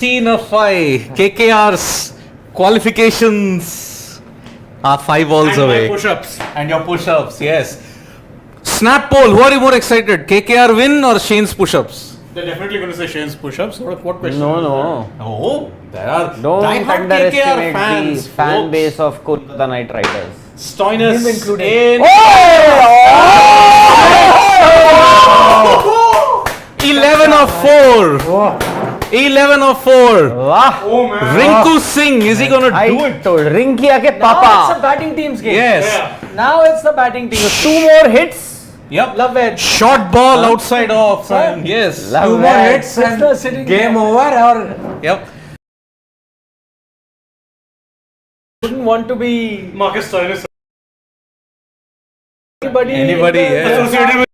16 of 5. KKR's qualifications are 5 balls and away. My push-ups. And your push-ups, yes. Snap poll, who are you more excited? KKR win or Shane's push-ups? They're definitely going to say Shane's push-ups. What question? No. Oh, there are Don't die-hard underestimate KKR fans. the fan folks. base of Kolkata Knight Riders. Stoinis included. in 11 of 4. 11 of 4. Wow! Oh man. Rinku Singh, is he going to I do it? told Rinky ke Now it's papa. the batting team's game. Yes. Yeah. Now it's the batting team. 2 more hits. Yep. Love it. Short ball outside off. And yes. Love 2 more that. hits and After sitting game there. over or Yep. Wouldn't want to be Marcus Stoinis. anybody. Anybody, yeah. Associated with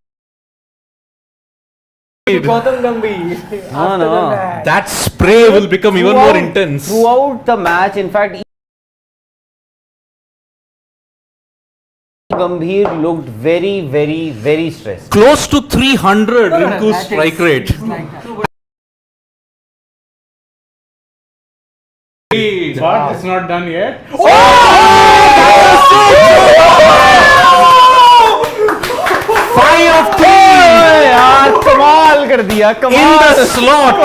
Gautam Gambhir. After no. the match. That spray will become even more intense. Throughout the match, in fact, Gambhir looked very stressed. Close to 300 Rinku's That is- strike rate. it's like that. but it's not done yet. 5 of 3 यार कमाल कर दिया in कमाल. the slot.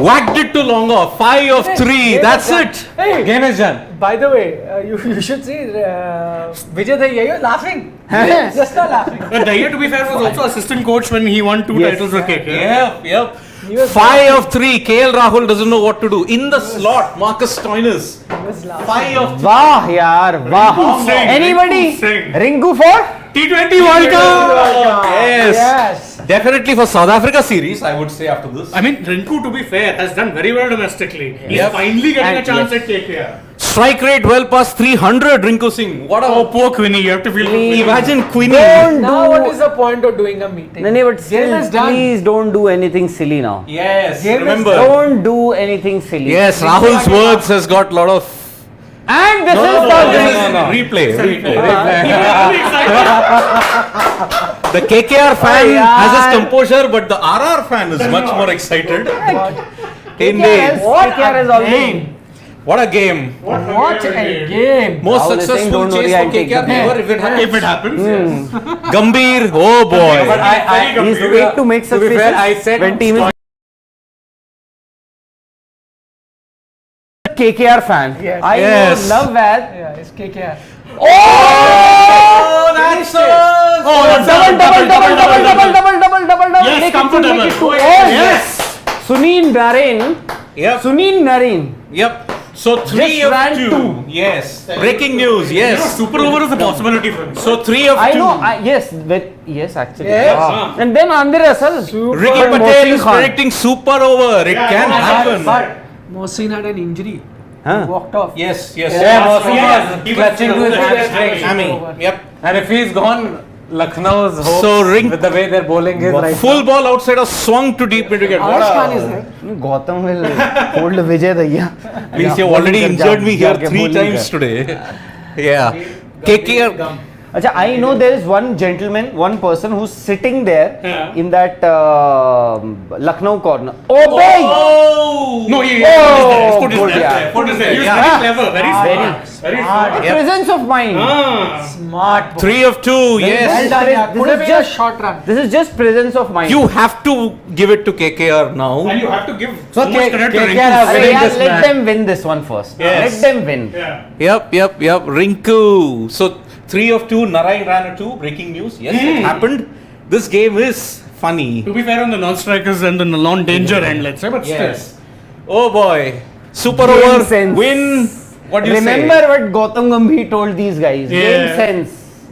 Whacked it to long off. 5 of 3. That's it. Hey, game is done. by the way, you should see Vijay Dayya, you're laughing. Just not laughing. But Daya, to be fair, was also assistant coach when he won 2 Yes. titles with KK. Yep. He was 5 of 3. KL Rahul doesn't know what to do. In the slot, Marcus Stoinis. He was laughing. 5 of 3. वाह यार वाह. Singh, Anybody? Rinku Singh. Rinku for? T20 World Cup. Yes. Yes. Definitely for South Africa series, I would say after this. I mean, Rinku, to be fair, has done very well domestically. He's Yep. finally getting a And chance yes. at KKR. Strike rate well past 300, Rinku Singh. What a... Oh, poor Quinny. You have to feel for Quinny. Imagine Queenie. Don't Now do. what is the point of doing a meeting? No, but Game still, is done. please don't do anything silly now. Yes, Game is remember. Don't do anything silly. Yes, Rahul's words has got a lot of... And this is the Replay. He's really excited. The KKR fan Oh, yeah. has his composure, but the RR fan is much more excited. Indeed. KKR is all game. What a game. What a game. Most Rahul is saying, successful "Don't chase worry, for I'll take KKR the ever if it happens. If it happens, yes. Gambhir, oh boy. But He's quick to make to be fair, I successes said when team is KKR fan. Yes. I Yes. love that. Yeah, it's KKR. Oh, that's Double. Yes, Make it comfortable. make it two. Oh, yes. Sunil Narine. Yep. So 3 Just of ran 2. two. Yes. Breaking news. You know, Yes. super over is a possibility for him. So 3 of 2. I know. Yes, actually. Yes. And then Andir Russell. Ricky But Patel Mohsin is Khan. predicting super over. It Yeah, can yeah, happen. But Mohsin had an injury. Huh? He walked off. Yes. Yeah, Yeah, Mohsin yeah. was He was clutching to his hamstring. hamstring. Hammy. Yep. And if he's gone, Lucknow's hopes So with the way their bowling is right Full ball outside or swung to deep mid wicket. What Ayush Khan a... is there. Gautam will hold Vijay Dayya. Please, you've already injured me here 3 times today. Yeah. KKR. Acha, I know there is one gentleman, one person who's sitting there Yeah. in that Lucknow corner. Oh, boy! Oh! No, he Oh, put his good, left yeah. there. Put his left. He was Yeah. very clever, very smart. Very Smart. smart. Yep. Presence of mind. Smart. 3 of 2, Well yes. done. Yeah, This could is have been a just- short run. This is just presence of mind. You have to give it to KKR now. And you have to give So so much credit to KKR Rinku. has Arey, winning yaar, this let match. them win this one first. Yes. Let them win. Yeah. Yep. Rinku. So 3 of 2, Narayan ran a 2. Breaking news. Yes, it happened. This game is funny. To be fair on the non-strikers and the non-danger end, let's say, but Yes. Oh boy. Super Game over. sense. Win. What do you Remember say? what Gautam Gambhir told these guys. Yeah. Game sense.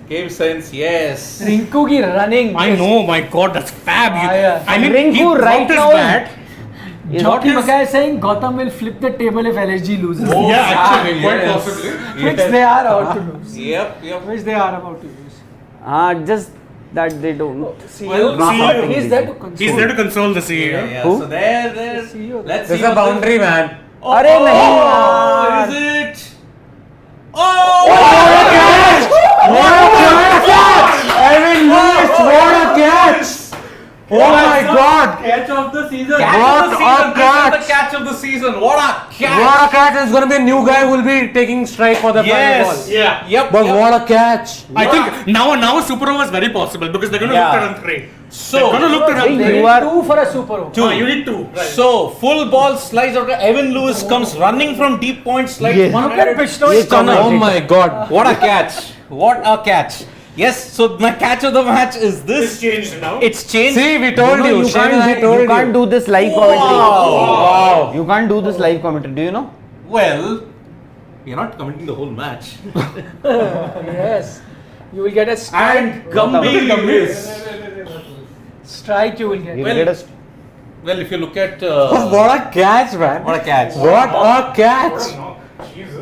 Game sense. Yes. Rinku ki running. I know, my God, that's fab. Yeah. I mean, Rinku he right dropped his now- bat. Is Jockey What is- Mackay is saying Gautam will flip the table if LSG loses. Yeah, actually, quite yes. possibly. Which they are about to lose. Yep. Which they are about to lose. just that they don't. Well, He's there to console. He's there to console the CEO. Yeah. Who? So there. CEO. Let's This see. is a what boundary, man. Oh, Arey nahi oh, yaar. is it? Oh! What a catch! Evan Lewis, what a catch! Oh my God! Catch of the season. What a catch! This is the catch of the season. What a catch! What a catch! It's going to be a new guy who will be taking strike for the final ball. Yes. Yeah. Yep. But yep. what a catch! I think now super over is very possible because they're going to Yeah. look to run 3. So, They're going to look to run Hey, 3. you are- 2 for a super over. Two. You need 2. Right. So full ball slides out. Evan Lewis comes running from deep point, slides Yeah. 100. Oh my God! What a catch! What a catch! Yes. So my catch of the match is It's this. changed now. It's changed. See, we told you. You Shane and I can't, told you can't do this live commentary. Wow! You can't do this live commentary. Do you know? Well, you're not commenting the whole match. Yes. You will get a strike. And Gamezy. Strike you will get. You'll Well- get a st- Well, if you look at What a catch, man! what a catch. What a catch!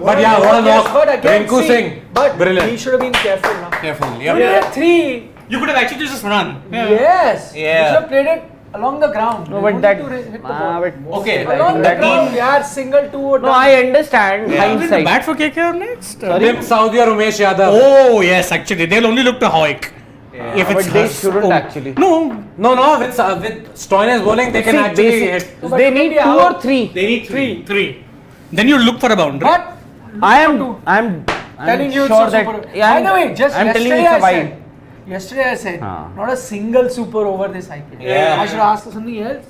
But yeah, what a Yes, knock! but again, Rinku see, Singh, But brilliant. he should have been careful now. Careful. You Yep. had 3. You could have actually just run. Yes. Yeah. You should have played it along the ground. No, You but don't that. need to hit the Ah, ball. but Okay. Along the that ground, means- yeah, single 2 or No, I understand Yeah. Will the hindsight. bat for KKR next? Dim Saudi or Umesh Yadav. Oh yes, actually they'll only look to Hoik. If But it's they Hus- shouldn't oh, actually. No, No, with Stoinis bowling, they can See, actually basic- hit. But They need maybe 2 out. or 3. They need 3. 3. Then you look for a boundary. But I'm telling you, sure it's a that. super. Yeah, By the way, just I'm telling you yesterday it's a I wide. said. Yesterday I said, Ah. not a single super over this IPL. Yeah. I should ask for something else.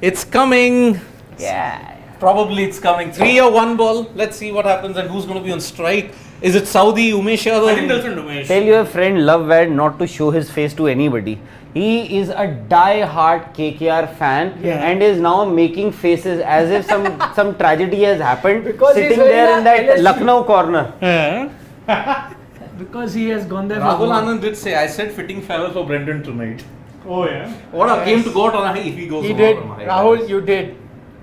It's coming. Yeah. Probably it's coming. 3 or 1 ball. Let's see what happens and who's going to be on strike. Is it Saudi, Umesh Yadav? I think they'll send Umesh. Tell your friend Love Wed not to show his face to anybody. He is a die-hard KKR fan Yeah. and is now making faces as if some tragedy has happened. Because he's sitting wearing there in a that LSU. Lucknow corner. Yeah. Because he has gone there for Rahul goal. Anand did say, I said fitting farewell for Brendan tonight. Oh yeah. What a game to go out on a high if he goes He out did. on a high. Rahul, you did.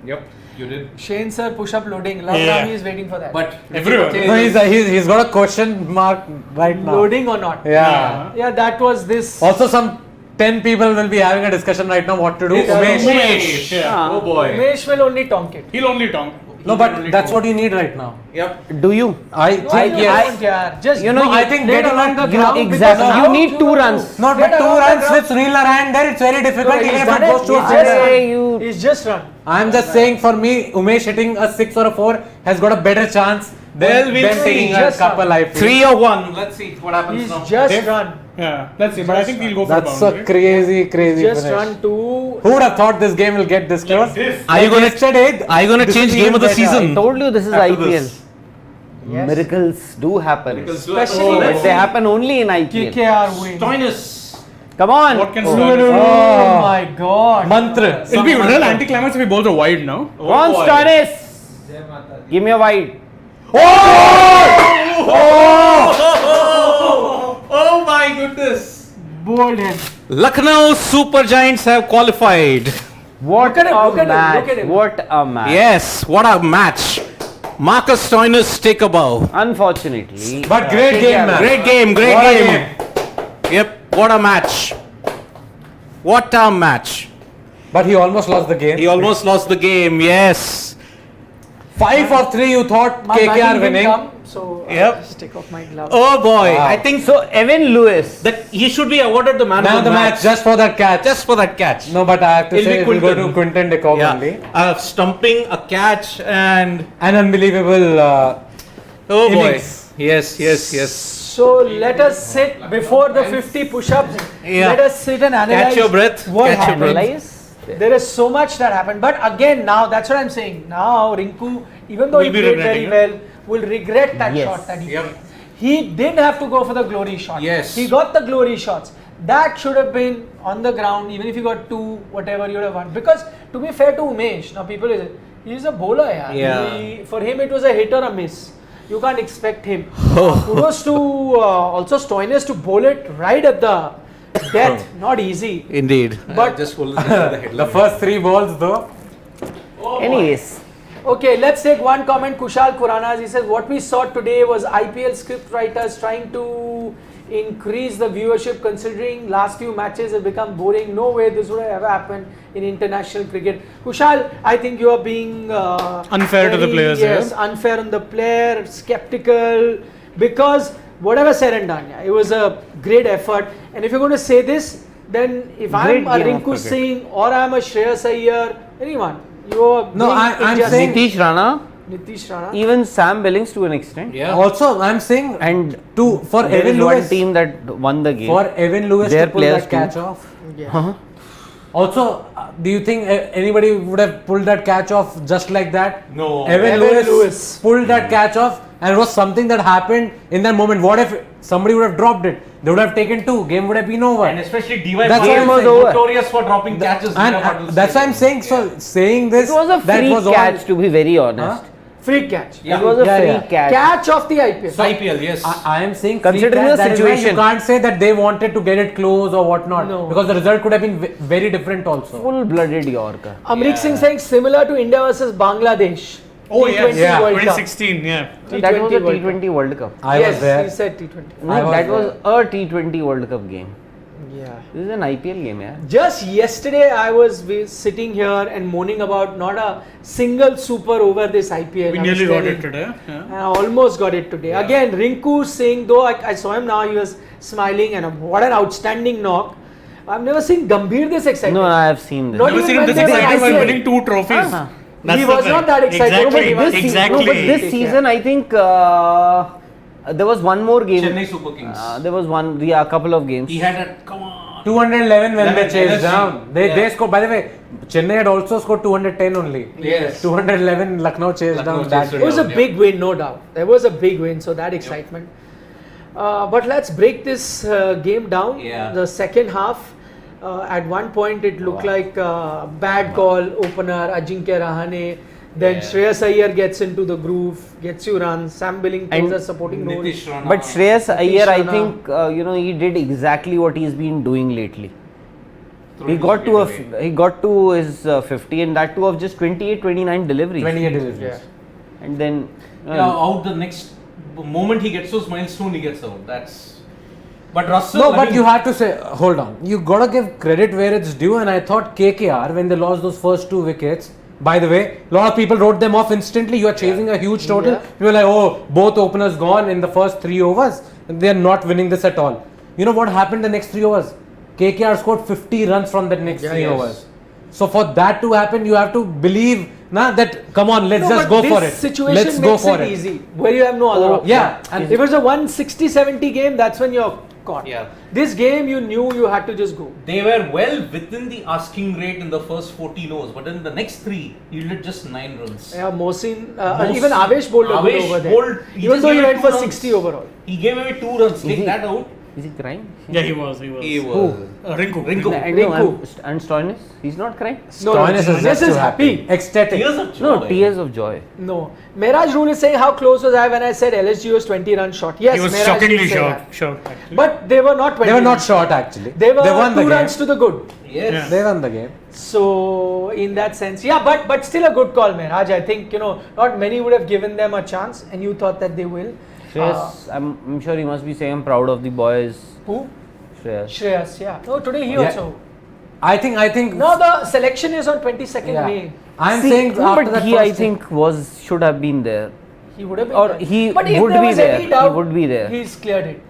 Yep, you did. Shane sir, push-up loading. Love Yeah. Rami is waiting for that. But Everyone. No, he's got a question mark right now. Loading or not? Yeah. Yeah, that was this. Also, some 10 people will be having a discussion right now what to do. It's Umesh. Umesh. Yeah. Oh boy. Umesh will only tonk it. He'll only tonk. No, but that's what you need right now. Yep. Do you? I No, think you yes. don't, yeah. Just You know, No, I think play it get along the you- ground. exactly. because You how need you 2 will runs. do? Not Get but 2 along the runs ground. with Srila and there, it's very difficult No, even he's if done it it. goes to a He's five. just Hey, run. you. He's just run. I'm just saying for me, Umesh hitting a 6 or a 4 has got a better chance Well, than we'll them see. taking a Just couple I feel. 3 or 1. Let's see what happens He's now. just Dave? run. Yeah. Let's see. But I think he'll go for That's a a boundary. crazy Just finish. run to. Who would have thought this game will get this close? this. Are you gonna- yesterday, are you gonna this change is game even of the better. season? I told you this is After IPL. this. Yes. Miracles do happen. Especially But they happen only in IPL. KKR win. Stoinis. Come on. What can Oh. Stoinis do? Oh my god. Mantra. It'll be real anticlimax if he bowls a wide now. Come on, boy. Stoinis. Give me a wide. Oh my goodness. Bold him. Lucknow Super Giants have qualified. What Look at him, a look at him, match. look at him. What a match. Yes, what a match. Marcus Stoinis take a bow. Unfortunately. But great game, man. Great game, great What a game. Yep, what a match. What a match. But he almost lost the game. He almost lost the game, yes. 5 of 3 you thought My KKR batting didn't winning. come, so Yep. I'll just take off my glove. Oh boy, Wow. I think So, Evan Lewis. that he should be awarded the man Man of the match. just for that catch. Just for that catch. No, but I have to It'll say be it will go Quinton. to Quinton de Kock only. Yeah, stumping, a catch, and An unbelievable oh boy. innings. Yes, yes, yes. So let us sit before the 50 push-ups. Yeah. Let us sit and analyze. Catch your breath. What Catch your happened. breath. Analyze. There is so much that happened, but again, now that's what I'm saying. Now Rinku, even though Will he be played very regretting well, will regret that Yes. shot that he Yep. played. He did have to go for the glory shot. Yes. He got the glory shots. That should have been on the ground. Even if you got 2, whatever you would have won. Because to be fair to Umesh, now people is he's a bowler. Yeah. For him, it was a hit or a miss. You can't expect him. Oh. Kudos to also Stoinis to bowl it right at the death. Not easy. Indeed. But- just hold the headline. The first 3 balls though. Anyways. Okay, let's take one comment. Kushal Kuranas, he says, what we saw today was IPL script writers trying to increase the viewership considering last few matches have become boring. No way this would have ever happened in international cricket. Kushal, I think you are being Unfair to the players here. Yes, unfair on the player, skeptical, because whatever said and done, yeah, it was a great effort. And if you're going to say this, then if Great I'm a game of Rinku cricket. Singh or I'm a Shreyas Iyer, anyone, you're No, being I'm injustice. saying- Nitish Rana, Nitish Rana. even Sam Billings to an extent. Yeah. Also, I'm saying And for there Evan is one Lewis, team that won the game. for Evan Lewis Their to pull players that catch too. off. Yeah. Also, do you think anybody would have pulled that catch off just like that? No. Evan Evan Lewis, Lewis. pulled that catch off, and it was something that happened in that moment. What if somebody would have dropped it? They would have taken two. Game would have been over. And especially DY That's Patel what I'm is saying. notorious for dropping catches. And near Patel that's what I'm Stadium. saying. So saying this, It was a that free was all- catch, to be very honest. Free catch. Yeah. It was a Yeah, free yeah. catch. Catch of the IPL. IPL, yes. I am saying Considering free catch, the that is why situation. you can't say that they wanted to get it close or whatnot, No. because the result could have been very different also. Full-blooded Yorker. Amrik Singh saying similar to India versus Bangladesh. Oh, yes. T20 Yeah. World Cup. 2016, yeah. That was a World Cup. T20 World Cup. I yes, was there. he said T20. No, I was that was there. a T20 World Cup game. Yeah. This is an IPL game, yeah. Just yesterday, I was sitting here and moaning about not a single super over this IPL. We I was nearly got telling. it today. Yeah. And I almost got it today. Again, Rinku Singh, though I saw him now, he was smiling and what an outstanding knock. I've never seen Gambhir this excited. No, I have seen this. Not Never even seen him when this they were excited while IPL. winning 2 trophies. Uh-huh. That's He the was thing. not that excited. Exactly. No, but this exactly. No, but this Yeah. season, I think there was one more game. Chennai Super Kings. There was one, a couple of games. He had a, come on. 211 when they 11, chased LSG. down. They scored. By the way, Chennai had also scored 210 only. Yes. 211 Lucknow chased Lucknow down chased that. it It was a Yeah. big win, no doubt. There was a big win, so that excitement. But let's break this game down. Yeah. The second half, at one point it looked like bad call, opener, Ajinkya Rahane. Then Yeah. Shreyas Iyer gets into the groove, gets you runs. Sam Billing plays And a supporting role. Nitish Rana. But Shreyas Iyer, I Rana. think, he did exactly what he's been doing lately. Threw He his got to wicket away. he got to his 50, and that too of just 28, 29 deliveries. 28 deliveries. Yeah. And then Yeah, out the next moment he gets those milestone, he gets out. That's. But Russell. No, I but mean, you have to say, hold on. You gotta give credit where it's due, and I thought KKR, when they lost those first 2 wickets, by the way, a lot of people wrote them off instantly. You are chasing a huge total. Yeah. You were like, oh, both openers gone in the first 3 overs. They are not winning this at all. You know what happened the next 3 overs? KKR scored 50 runs from that next 3 yes. overs. So for that to happen, you have to believe that, come on, let's No, just but go for this it. situation Let's go makes for it it. easy, where you have no other Oh, option. Yeah, and If it was a 160-70 game, that's when you're caught. Yeah. This game, you knew you had to just go. They were well within the asking rate in the first 14 overs, but in the next 3, he did just 9 runs. Yeah, Mohsin, Mohsin- even Avesh bowled a good Avesh over there. bowled- he Even just though he gave went it for 2 runs. 60 overall. He gave away 2 runs. Take he- that out. is he crying? Yeah, he was. He was. Rinku. Rinku. And, and Stoinis, he's not crying. No, Stoinis is Stoinis just is too happy. Ecstatic. Tears of joy. No, tears of joy. No. Mehraj Rule is saying how close was I when I said LSG was 20 runs short. Yes, He was Mehraj shockingly did say short. that. Short, actually. But they were not 20 They were not runs. short actually. They were won the 2 game. runs to the good. Yes. Yeah. They won the game. So in that sense, yeah, but still a good call, Mehraj. I think not many would have given them a chance, and you thought that they will. Shreyas, I'm sure he must be saying I'm proud of the boys. Who? Shreyas. Shreyas. Yeah. No, today he Yeah. also. I think. No, the selection is on 22nd Yeah. May. I'm See, saying no, after but that he, I first think, should have been there. He would have been Or there. he But if would there be was there. any He doubt, would be there. He's cleared it.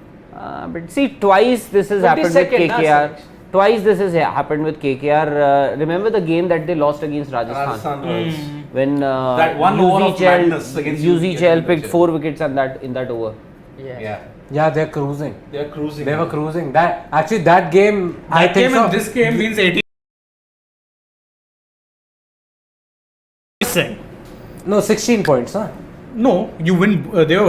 But see, twice this has happened with 22nd, na, KKR. selection. Twice this has happened with KKR. Remember the game that they lost against Rajasthan? Rajasthan was. When That one over of madness against UZ UZ Chahal picked Chahal. 4 wickets in that over. Yeah. Yeah, they're cruising. They are cruising. They were cruising. That game. I That think game so. and this game means 80. No, 16 points, huh? No, you win. They're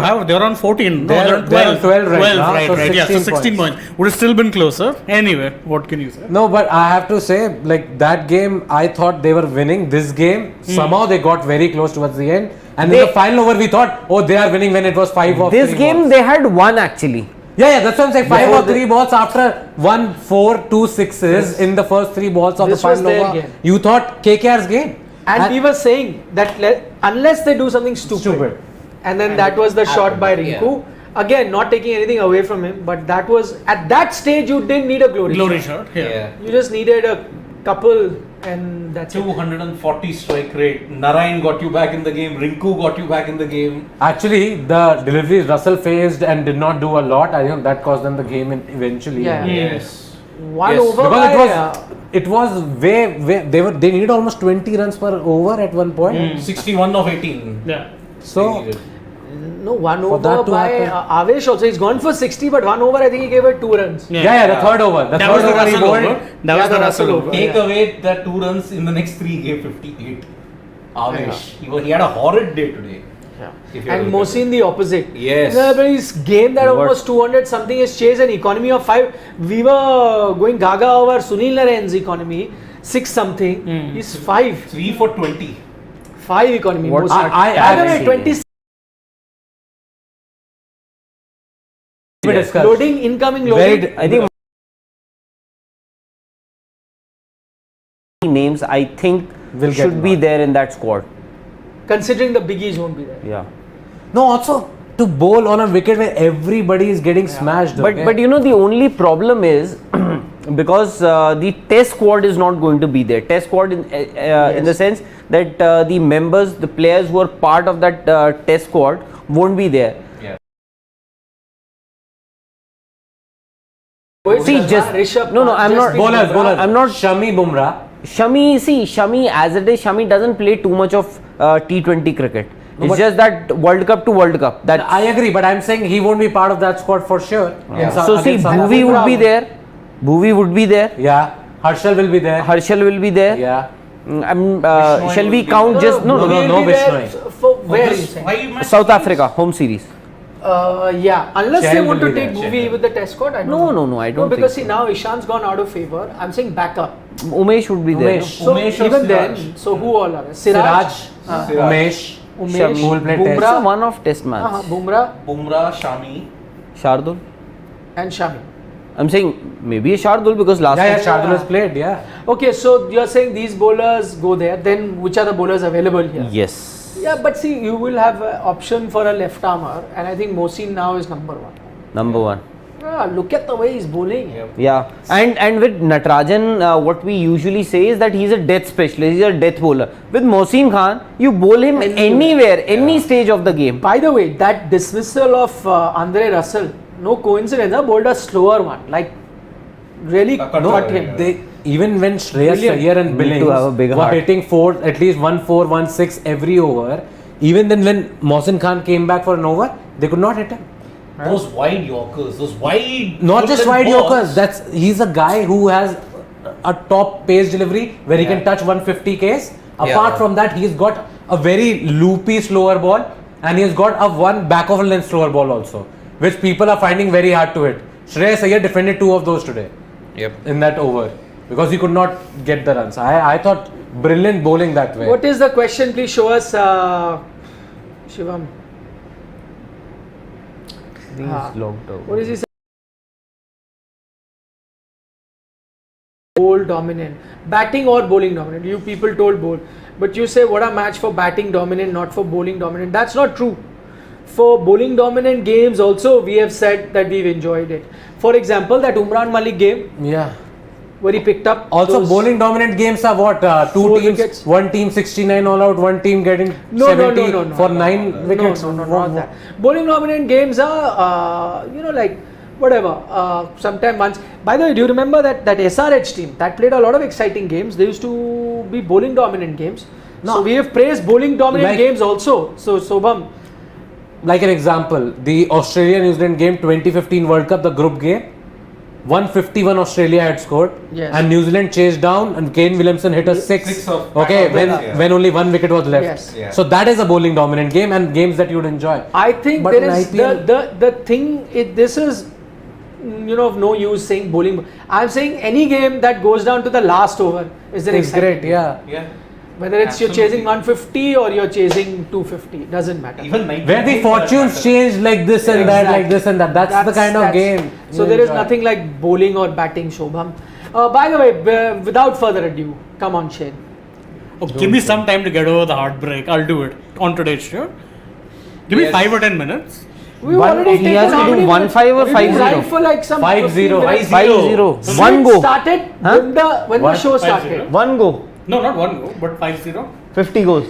on 14. No, They're- they're on they're on 12. 12 right now, right, so right. Yeah, so 16 16 points. Would have still been closer. Anyway, what can you say? No, but I have to say, like that game, I thought they were winning. This game, somehow they got very close towards the end. And in the final over, we thought, oh, they are winning when it was 5 or This 3 game balls. they had won actually. Yeah, that's what I'm saying. 5 Before or 3 balls after 1, 4, 2 sixes in the first 3 balls of This the was final their over. game. You thought KKR's game. And we were saying that unless they do something stupid. And then that was the shot by Rinku. Again, not taking anything away from him, but that was at that stage you didn't need a glory shot. Yeah. Yeah. You just needed a couple, and that's it. 240 strike rate. Narayan got you back in the game. Rinku got you back in the game. Actually, the deliveries Russell faced and did not do a lot. I think that cost them the game eventually. Yeah. Yes. One Yes, over Because by, it was way they needed almost 20 runs per over at one point. 61 of 18. Yeah. So no, one For over that to by happen. Avesh also. He's gone for 60, but one over I think he gave it 2 runs. yeah, the third over. The That third was the over he Russell bowled. over. That was Yeah, the the Russell Russell over. over. Take away the 2 runs in the next 3, gave 58. Avesh. He had a horrid day today. If you And look at Mohsin the opposite. Yes. His game that almost 200 something has chased an economy of 5. We were going gaga over Sunil Narayan's economy, 6 something. He's 5. 3 for 20. 5 economy. What- Mohsin. I By the way, see. 20 We discussed. loading, incoming Very loading. I think names I think Will get should be marked. there in that squad. Considering the biggies won't be there. Yeah. No, also to bowl on a wicket where everybody is getting smashed. okay? But you know the only problem is because the test squad is not going to be there. Test squad in the sense that the members, the players who are part of that test squad won't be there. Rohit See, Sharma, just Rishabh no, Pant, I'm not Jasprit bowlers. I'm not Shami Bumrah. Shami as it is, Shami doesn't play too much of T20 cricket. It's but- just that World Cup to World Cup. That I agree, but I'm saying he won't be part of that squad for sure. so see, Bhuvi would be there. Bhuvi would be there. Yeah, Harshal will be there. Harshal will be there. Yeah. Shall we count just no, He'll no, be there Bishnoi. For where are you saying? South Africa home series? Yeah, unless they Chahal want to will be take there, movie Chahal. with the test squad, I don't No, know. no, I don't because think see now Ishant's gone out of favor. I'm saying backup. Umesh would be there. Umesh. So Umesh or even Siraj? then, so who all are? Siraj, uh, Umesh, Umesh, who will play It's a test. one-off test match. Bumrah Bumrah, Shami. Shardul. and Shami. I'm saying maybe a Shardul because last Yeah, time. Shardul has played. Yeah. Okay, so you're saying these bowlers go there. Then which are the bowlers available here? Yes. Yeah, but see, you will have an option for a left armer, and I think Mohsin now is number 1. Number 1. Yeah, look at the way he's bowling. Yeah, and with Natarajan, what we usually say is that he's a death specialist, he's a death bowler. With Mohsin Khan, you bowl him anywhere, any stage of the game. By the way, that dismissal of Andre Russell, no coincidence, bowled a slower one. Like, really cut him. Even when Shreyas Brilliant. Iyer and Need Billings to have a big were heart. hitting 4, at least 1-4, 1-6 every over, even then when Mohsin Khan came back for an over, they could not hit him. Those wide Yorkers, those wide. Not just golden wide balls. Yorkers. He's a guy who has a top pace delivery where he can touch 150 Ks. Apart from that, he's got a very loopy slower ball, and he's got a one back of a length slower ball also, which people are finding very hard to hit. Shreyas Iyer defended 2 of those today. In that over, because he could not get the runs. I thought brilliant bowling that way. What is the question? Please show us, Shivam. What is he saying? Bowl dominant, batting or bowling dominant. You people told bowl, but you say what a match for batting dominant, not for bowling dominant. That's not true. For bowling dominant games, also we have said that we've enjoyed it. For example, that Umran Malik game Yeah. where he picked up. Also, those- bowling dominant games are what? 2 4 teams, wickets. one team 69 all out, one team getting No, 70 no, for 9 wickets. No, not that. Bowling dominant games are, like whatever. Sometime once. By the way, do you remember that SRH team that played a lot of exciting games? They used to be bowling dominant games. No. So we have praised bowling dominant Like- games also. So Sobham, Like an example, the Australia-New Zealand game 2015 World Cup, the group game, 151 Australia had scored, Yes. and New Zealand chased down, and Kane Williamson hit a 6. Six of- Okay, Yeah. when only 1 wicket was left. Yes. Yeah. So that is a bowling dominant game, and games that you would enjoy. I think But there in is IPL the thing. This is of no use saying bowling. I'm saying any game that goes down to the last over is an It's exciting great, game. yeah. Whether it's you're Absolutely. chasing 150 or you're chasing 250, doesn't matter. Even 90 Where the games for that fortunes matter. change like this and that, Exactly. like this and that. That's the kind of game. So you there is enjoy. nothing like bowling or batting, Shobham. By the way, without further ado, come on, Shane. Oh, give me some time to get over the heartbreak. I'll do it on today's show. Give me Yes. 5 or 10 minutes. We've One- already he taken has to how do many 1-5 or minutes? We've been 5-0? right for like some 5-0. 15 minutes. 5-0. One It go. started Huh? when the What? show 5-0. started. One go. No, not one go, but 5-0. 50 goes.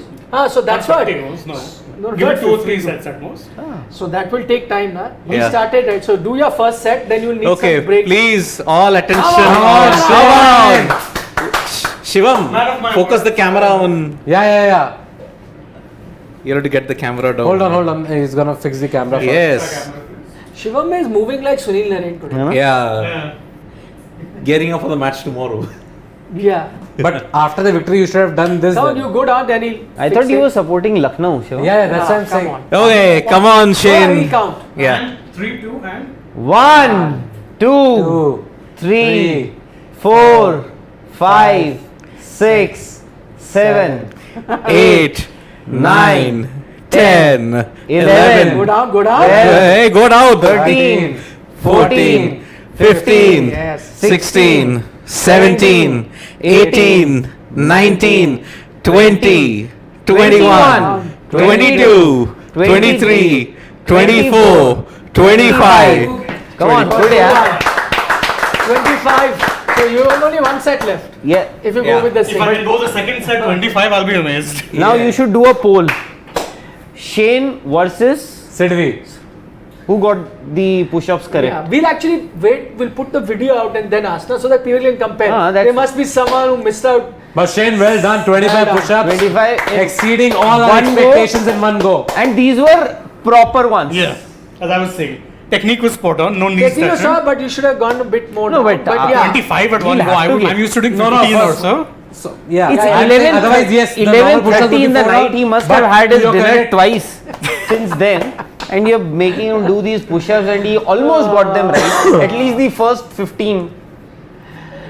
So that's Not what. 50 goals, no. No, Give not it 2 or 3 52. sets at most. So that will take time, na? He Yeah. started, right? So do your first set, then you'll need Okay, some break. please, all attention Come on, on come Shivam. Shivam, Man of my focus word. the camera on. Yeah. You have to get the camera down. Hold on. He's gonna fix the camera first. Yes. Shivam is moving like Sunil Narine today. Yeah. Gearing up for the match tomorrow. Yeah. But after the victory, you should have done this. Now then. you go down, then he'll I fix thought you it. were supporting Lucknow, Shivam. Yeah, that's what I'm Come saying. on. Okay, come on, Go Shane. count. Yeah. And 3, 2 and 1, 2, 2, 3, 4, 5, 6, 7, 8, 9, 10, 11. Go down, go down. Hey, go down. 13, 14, 15, Yes. 16, 17, 18, 19, 20, 21, 22, 23, 24, 25. Come on, put it. Yeah. 25. So you have only one set left. Yeah. If you Yeah. go with the if I can same. go the second set 25, I'll be amazed. Now you should do a poll. Shane versus Sidvi. who got the push-ups correct. Yeah, we'll actually wait. We'll put the video out and then ask, no, so that people can compare. That's- There must be someone who missed out. But Shane, well done. 25 Well done. push-ups. 25 in Exceeding all our one go. expectations in one go. And these were proper ones. Yeah, as I was saying, technique was spot on. No knees Technical touching. saw, but you should have gone a bit more. No, now. but, yeah. 25 at one We'll go. have to give. I'm used to doing No, 15 or first- so. So, yeah. It's I'm saying 11, otherwise, yes, the normal push-ups 11:30 would in be the 4 night. out. He must But have had his you're dinner correct. twice since then. And you're making him do these push-ups and he almost got them right. At least the first 15.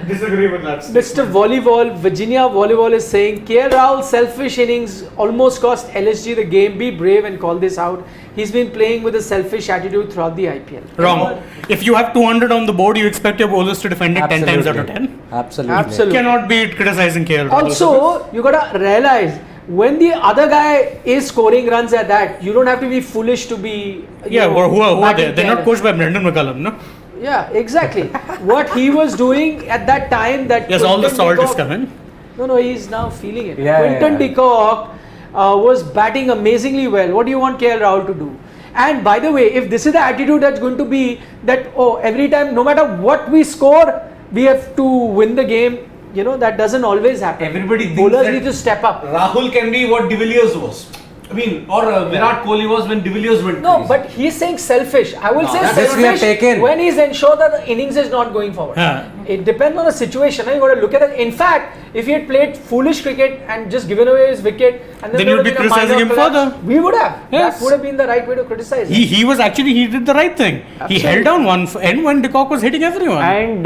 Disagree with that. Mr. Volleyball, Virginia Volleyball is saying, KL Rahul's selfish innings almost cost LSG the game. Be brave and call this out. He's been playing with a selfish attitude throughout the IPL. Wrong. If you have 200 on the board, you expect your bowlers to defend it 10 times out of 10. Absolutely. Absolutely. Cannot be criticizing KL. Also, you gotta realize when the other guy is scoring runs at that, you don't have to be foolish to be. Yeah, or who are batting they? They're not careless. coached by Brendan McCullum, no? Yeah, exactly. What he was doing at that time, that Yes, all the Quinton salt de is Kock- coming. No, he's now feeling it. Yeah, Quinton yeah. de Kock was batting amazingly well. What do you want KL Rahul to do? And by the way, if this is the attitude that's going to be that, oh, every time, no matter what we score, we have to win the game, you know, that doesn't always happen. Everybody thinks Bowlers that need to step up. Rahul can be what De Villiers was. I mean, or Virat Kohli was when De Villiers went No, crazy. but he's saying selfish. I will say that's this we have selfish taken. when he's ensured that the innings is not going forward. Yeah. It depends on the situation. You got to look at it. In fact, if he had played foolish cricket and just given away his wicket, and Then there you'd would be have been a minor criticizing him collapse, further. we would have. Yes. That would have been the right way to criticize him. He was actually, he did the right thing. He Absolutely. held down one end when de Kock was hitting everyone. And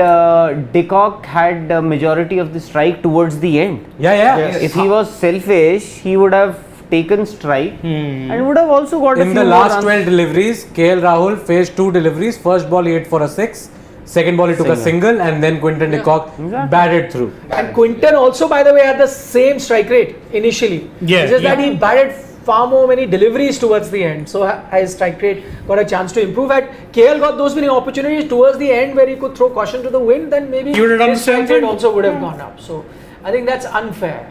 de Kock had a majority of the strike towards the end. Yeah. Yes. If he was selfish, he would have taken strike and would have also got a In few the more last runs. 12 deliveries, KL Rahul faced 2 deliveries. First ball he hit for a 6. Second ball he took a single, and then Quinton de Kock Exactly. batted through. And Quinton also, by the way, had the same strike rate initially. Yeah, It's just that yeah. he batted far more many deliveries towards the end. So his strike rate got a chance to improve. Had KL got those many opportunities towards the end where he could throw caution to the wind, then maybe He would have done his the same strike rate thing. also would have gone up. So I think that's unfair.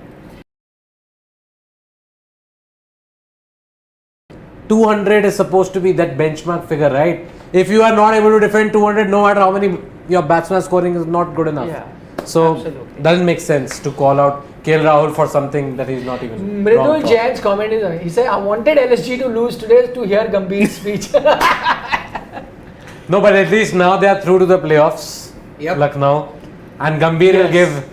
200 is supposed to be that benchmark figure, right? If you are not able to defend 200, no matter how many your batsman scoring is not good enough. Yeah, So absolutely. doesn't make sense to call out KL Rahul for something that he's not even wrong Mridul for. Jain's comment is, he said, I wanted LSG to lose today to hear Gambhir's speech. No, but at least now they are through to the playoffs. Yep. Lucknow, and Gambhir will Yes. give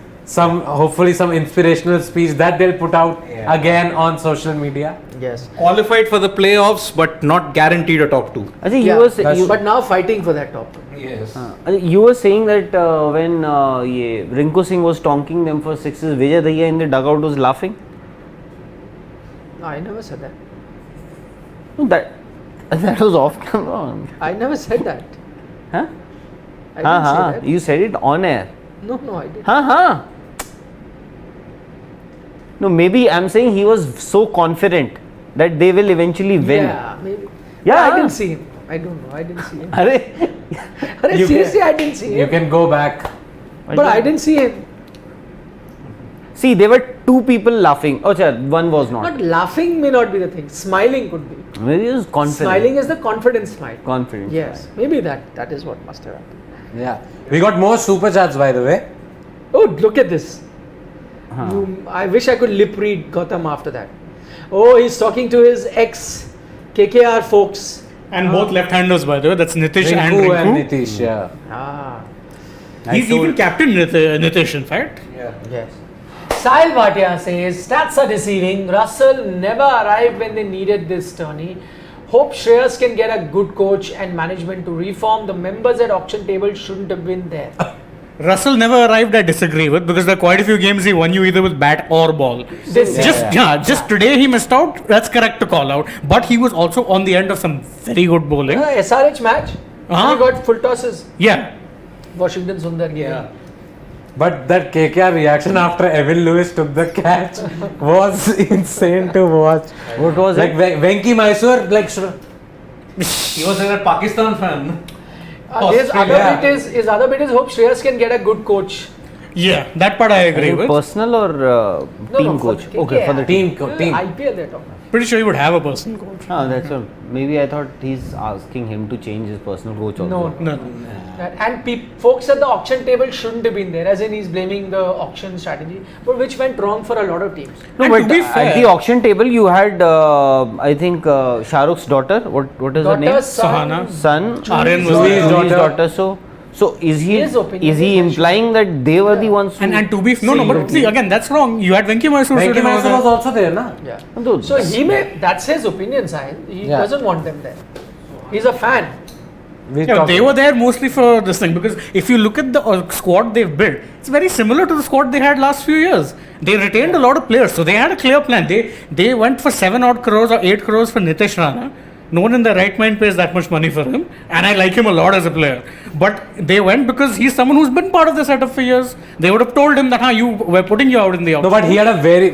hopefully some inspirational speech that they'll put out again on social media. Yes. Qualified for the playoffs, but not guaranteed a top 2. I think Yeah, but now fighting for that top. Yes. you were saying that when Rinku Singh was tonking them for sixes, Vijay Daya in the dugout was laughing. No, I never said that. No, that was off camera. I never said that. Huh? I didn't say that. You said it on air. No, I didn't. No, maybe I'm saying he was so confident that they will eventually win. Yeah, maybe. Yeah. But I didn't see him. I don't know. I didn't see him. Arey, Seriously, I didn't see You him. can go back. But I didn't see him. See, there were two people laughing. Oh, sure, one was not. Not laughing may not be the thing. Smiling could be. Maybe he was confident. Smiling is the confident smile. Confident. Yes, maybe that is what must have happened. Yeah. We got more super chats, by the way. Oh, look at this. I wish I could lip read Gautam after that. Oh, he's talking to his ex KKR folks. And both left-handers, by the way. That's Nitish and Rinku Rinku. and Nitish, yeah. Ah, He's even captain Nitish, in fact. yes. Sahil Bhatia says, stats are deceiving. Russell never arrived when they needed this tourney. Hope Shreyas can get a good coach and management to reform. The members at auction table shouldn't have been there. Russell never arrived, I disagree with, because there are quite a few games he won you either with bat or ball. Just today he missed out. That's correct to call out. But he was also on the end of some very good bowling. SRH match. Uh-huh. He got full tosses. Yeah. Washington Sundar game. Yeah. But that KKR reaction after Evan Lewis took the catch was insane to watch. What was Like it? Venki Mysore, like He was a Pakistan fan. His Australia. other bit is hope Shreyas can get a good coach. Yeah, that part I agree with. Personal or team for coach? KKR. Okay, for the team. team. IPL they're talking. Pretty sure he would have a personal coach. Ah, that's all. Maybe I thought he's asking him to change his personal coach also. No. No. And folks at the auction table shouldn't have been there, as in he's blaming the auction strategy, but which went wrong for a lot of teams. No, And but to be at fair- the auction table you had, I think, Shah Rukh's daughter. What is her name? Daughter, son, Sahana. Son. Aryan was Louis' there. daughter. So is His opinion is he is implying that they were the ones who? And to be but see again, that's wrong. You had Venki Mysore Venki sitting over Mysore there. was also there, na? Yeah. Dude, So that's his opinion, Sahil. He Yeah. doesn't want them there. He's a fan. Yeah, they were there mostly for this thing because if you look at the squad they've built, it's very similar to the squad they had last few years. They retained a lot of players, so they had a clear plan. They went for 7 odd crores or 8 crores for Nitish Rana. No one in their right mind pays that much money for him, and I like him a lot as a player. But they went because he's someone who's been part of the setup for years. They would have told him that, we're putting you out in the No, auction. but he had a very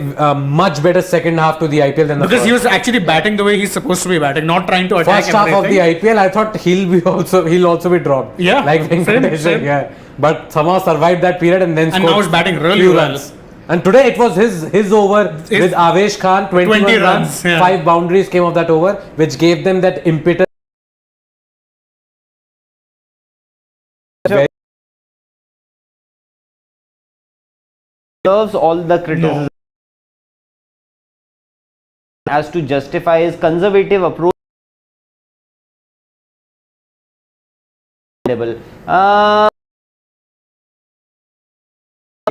much better second half to the IPL than the Because first. he was actually batting the way he's supposed to be batting, not trying to attack First half of the everything. IPL, I thought he'll also be dropped. Yeah, like same. Venkatesh. Yeah, but somehow survived that period and then And scored now he's batting really few well. runs. And today it was his over with Avesh Khan, 21 20 runs, runs, yeah. 5 boundaries came of that over, which gave them that impetus. deserves all the criticism as to justify his conservative approach.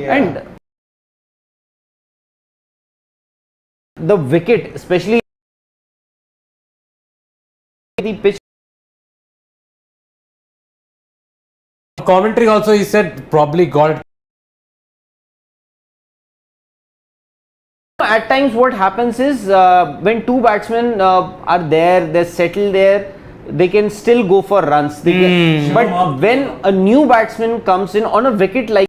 And the wicket, especially the pitch. Commentary also, he said, probably got it. At times what happens is when two batsmen are there, they're settled there, they can still go for runs. They can, but when a new batsman comes in on a wicket like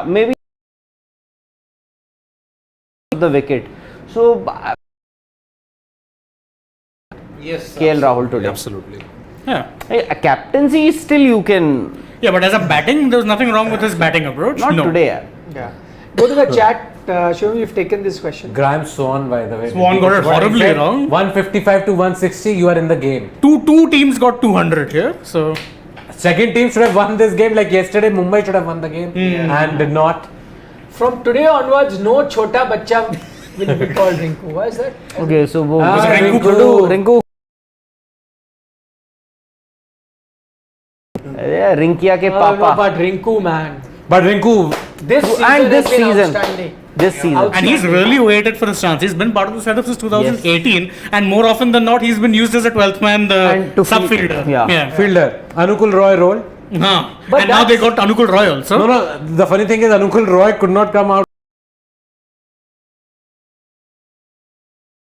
maybe the wicket. So Yes. KL Rahul today. Absolutely. Yeah. A captaincy still you can. Yeah, but as a batting, there was nothing wrong with his batting approach. Not no. today. Yeah. Yeah. Go to the chat. Show me you've taken this question. Graham Swan, by the way. Swan got it What he horribly said, wrong. 155 to 160, you are in the game. Two teams got 200 here, so Second team should have won this game. Like yesterday, Mumbai should have won the game and did not. From today onwards, no chota bacha will be called Rinku. Why is that? Okay, so Rinku. Rinkia ke No, papa. but Rinku, man. But Rinku, This season And this has been season. outstanding. This season. and he's really waited for his chance. He's been part of the setup since 2018, and more often than not, he's been used as a 12th man, the And to sub field- fielder. yeah. fielder, Anukul Roy role. Huh. But And now they that's- got Anukul Roy also. No, the funny thing is Anukul Roy could not come out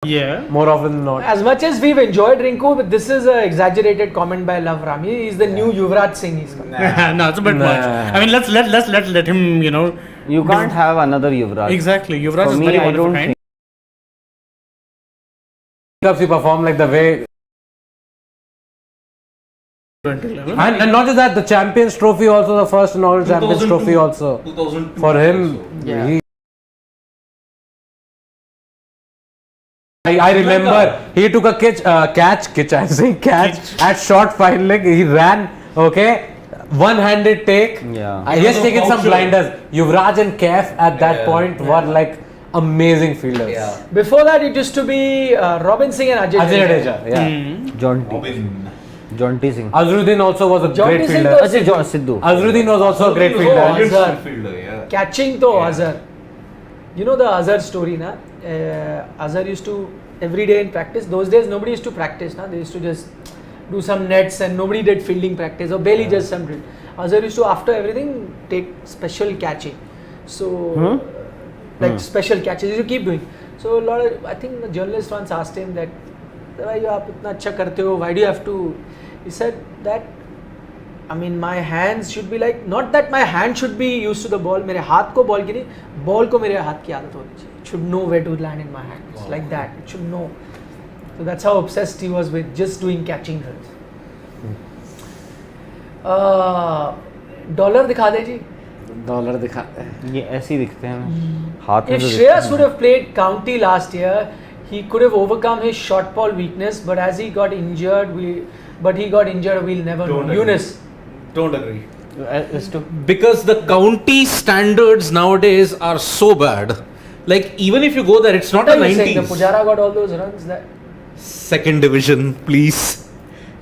Yeah. more often than not. As much as we've enjoyed Rinku, but this is an exaggerated comment by Love Rami. He's the new Yuvraj Singh. He's coming. No, it's a bit much. I mean, let him, You can't have another Yuvraj. Exactly. Yuvraj For is me, very I one of a don't kind. think. He performed like the way 2011. And not just that, the Champions Trophy also, the first inaugural Champions 2002. Trophy also. 2002 For him, also. Yeah. I remember he took a catch at short fine leg. He ran, okay, one-handed take. Yeah. He has No taken some voucher. blinders. Yuvraj and Kaif at that Yeah. point were like amazing fielders. Yeah. Before that, it used to be Robin Singh and Ajay Ajay Jadeja. Jadeja, yeah. John T. Singh. Azharuddin also was a John great T. Singh fielder. to- Ajay Sidhu. Azharuddin was also a great Oh, fielder. brilliant Azhar. fielder, yeah. Catching to Yeah. Azhar. You know the Azhar story, na? Azhar used to every day in practice. Those days nobody used to practice, na? They used to just do some nets and nobody did fielding practice or barely just some drill. Azhar used to after everything take special catching. So like special catches, he used to keep doing. So a lot of, I think the journalist once asked him that why you आप इतना अच्छा करते हो? Why do you have to? He said that I mean my hands should be like not that my hand should be used to the ball. मेरे हाथ को ball की नहीं, बॉल को मेरे हाथ की आदत होनी चाहिए. It should know where to land in my hand. It's like that. It should know. So that's how obsessed he was with just doing catching drills. Dollar दिखा दे जी. डॉलर दिखाते हैं. ये ऐसे ही दिखते हैं हाथ में If तो Shreyas would have played county last year, he could have overcome his short ball weakness. But as he got injured, we'll never Don't know. agree. Yunus. Don't agree. As to Because the county standards nowadays are so bad. Like even if you go there, it's not What the are you saying? The 90s. Pujara got all those runs. That Second division, please.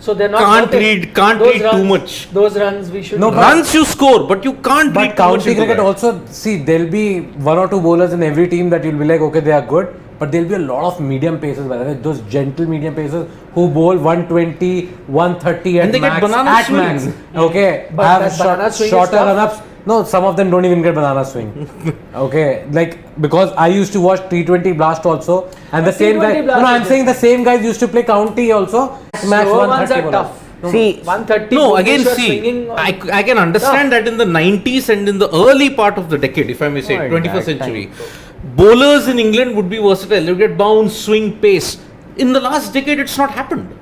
so they're not. Can't worth it. read- can't Those read too runs- much. Those runs we should. No, know. but- Runs you score, but you can't But read too much county into cricket that. also, see, there'll be one or two bowlers in every team that you'll be like, okay, they are good. But there'll be a lot of medium pacers, by the way, those gentle medium pacers who bowl 120, 130 at And they get max. banana At swing. max. Okay, But have that banana swing is shorter tough. run-ups. No, some of them don't even get banana swing. Okay, like because I used to watch T20 Blast also, and the same guy. T20 Blast No, I'm is saying the same guys used to play county also. At max Slower 130 ones are bowlers. tough. see 130. No, again, Bhuvneshwar see, swinging on- I can understand that in the 90s and in the early part of the decade, if I may say, Oh, at 21st that century, bowlers in England would be versatile. They would get bounce, swing, pace. In the last decade, it's not happened.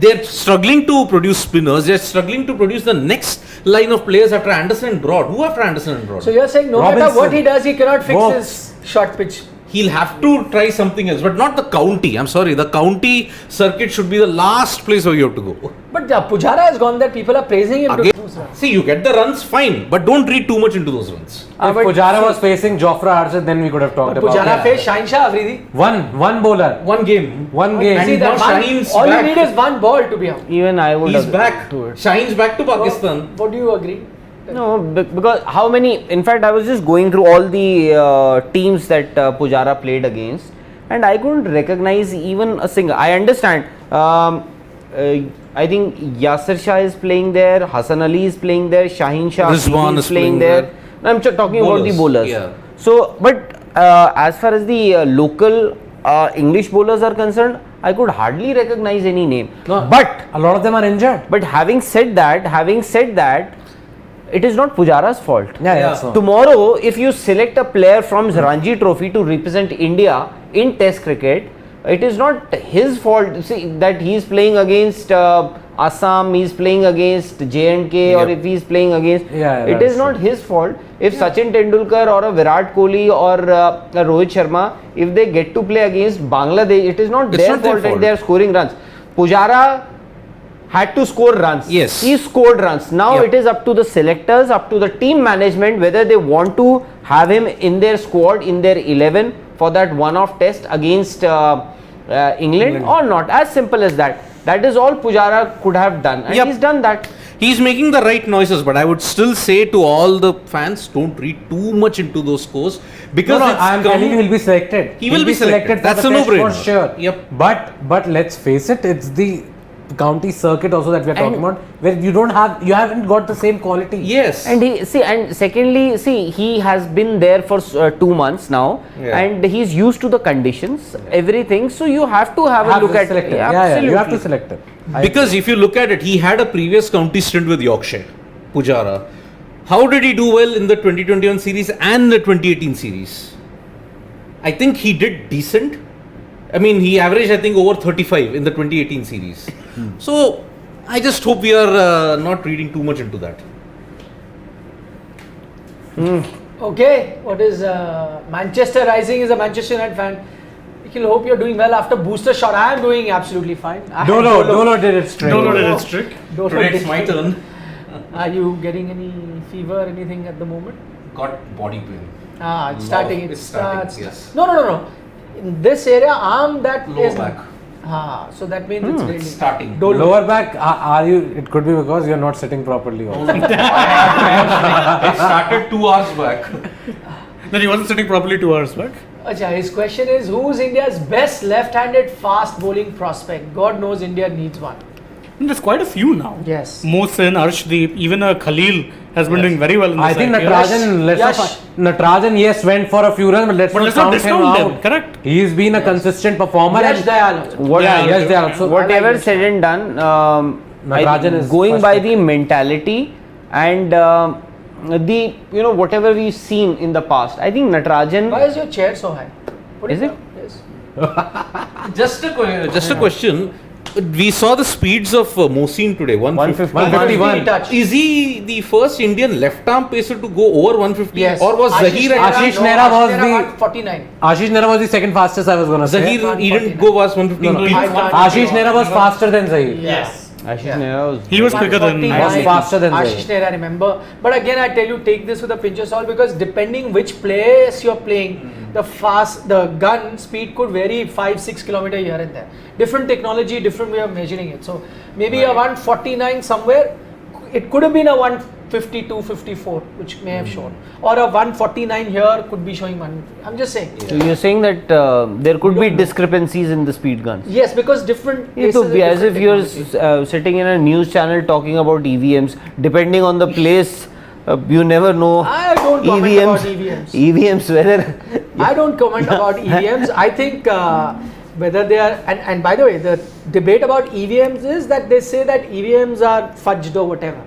They're struggling to produce spinners. They're struggling to produce the next line of players after Anderson and Broad. Who after Anderson and Broad? So you're saying no matter Robinson. what he does, he cannot fix Works. his short pitch. He'll have to try something else, but not the county. I'm sorry, the county circuit should be the last place where you have to go. But Pujara has gone there. People are praising him to Again, do runs. see, you get the runs, fine, but don't read too much into those runs. If but Pujara see- was facing Jofra Archer, then we could have talked But about Pujara it. faced Shaheen Shah Afridi. One bowler, One game. one game. See And that now one, Shaheen's all back. you need is one ball to be out. even I would He's have back. to it. Shine's back to Pakistan. What do you agree? No, because how many? In fact, I was just going through all the teams that Pujara played against, and I couldn't recognize even a single. I understand. I think Yasir Shah is playing there, Hassan Ali is playing there, Shaheen Shah Rizwan is is playing playing there. there. No, I'm talking about the Bowlers, bowlers. yeah. So, but as far as the local English bowlers are concerned, I could hardly recognize any name. No. But A lot of them are injured. but having said that, it is not Pujara's fault. Yeah, Yeah. that's all. Tomorrow, if you select a player from Ranji Trophy to represent India in Test cricket, it is not his fault. See that he is playing against Assam, he is playing against J&K, or Yep. if he is playing against, Yeah, it that's is not true. his fault. If Sachin Tendulkar or a Virat Kohli or a Rohit Sharma, if they get to play against Bangladesh, it is not It's their not their fault that fault. they are scoring runs. Pujara had to score runs. Yes. He scored runs. Now Yep. it is up to the selectors, up to the team management whether they want to have him in their squad, in their 11 for that one-off test against England or not. As simple as that. That is all Pujara could have done, and Yep. he's done that. He's making the right noises, but I would still say to all the fans, don't read too much into those scores because No, it's I'm telling you, he'll be selected. He will be selected. for That's the a test no-brainer. for sure. Yep. But let's face it, it's the county circuit also that we are talking And- about, where you haven't got the same quality. yes. And secondly, he has been there for 2 months now, Yeah. and he's used to the conditions, everything. So you have to have a Have look to at select it. Yeah, Yeah, you have to absolutely. select it. Because if you look at it, he had a previous county stint with Yorkshire, Pujara. How did he do well in the 2021 series and the 2018 series? I think he did decent. I mean, he averaged, I think, over 35 in the 2018 series. So, I just hope we are not reading too much into that. Okay, what is Manchester Rising is a Manchester United fan. Nikhil, hope you're doing well after booster shot. I am doing absolutely fine. Dolo did it straight. Dolo did its trick. Dolo Today did it's my it. turn. Are you getting any fever, anything at the moment? Got body pain. It's starting. It It's starting, starts. yes. No. In this area, arm that Lower is- back. So that means it's really Starting. Dolo. Lower back, are you? It could be because you're not sitting properly. Also. It started 2 hours back. Then he wasn't sitting properly 2 hours back. Acha, his question is, who's India's best left-handed fast bowling prospect? God knows India needs one. And there's quite a few now. Yes. Mohsin, Arshdeep, even Khalil has been doing very well in this I think IPL. Natarajan, yes, went for a few runs, but let's But not let's not count him discount him, out. correct? He's been a consistent performer. Yash and Dayal also. Yes, they are also. Whatever I like said and done, Natarajan is going first by pick. the mentality and the whatever we've seen in the past, I think Natarajan. Why is your chair so high? Put Is it? down. Yes. Just a question. We saw the speeds of Mohsin today. 150. 151. Touch. Is he the first Indian left-arm pacer to go over 150? Yes. Or was Zahir? Ashish Nehra was the- 149. Ashish Nehra was the second fastest, I was going to say. Zahir, he didn't go past 150. No. He- I can't- Ashish Nehra was faster than Zahir. Yes. Ashish Yeah. Nehra was He was quicker than 149. was faster than Ashish Nehra, remember. But again, I tell you, take this with a pinch of salt because depending which place you're playing, the gun speed could vary 5-6 kilometer here and there. Different technology, different way of measuring it. So maybe a 149 somewhere, it could have been a 152, 54, which may have shown, or a 149 here could be showing 1. I'm just saying. So you're saying that there could be don't know. discrepancies in the speed guns. Yes, because different. It places would be have as if different you're technology. sitting in a news channel talking about EVMs. Depending on the place, you never know. I don't comment about EVMs. EVMs, whether I don't comment about EVMs. I think whether they are, and by the way, the debate about EVMs is that they say that EVMs are fudged or whatever.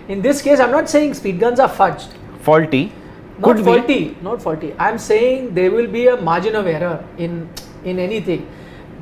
In this case, I'm not saying speed guns are fudged. faulty. Not Could faulty, not faulty. I'm saying there will be a margin of error in anything.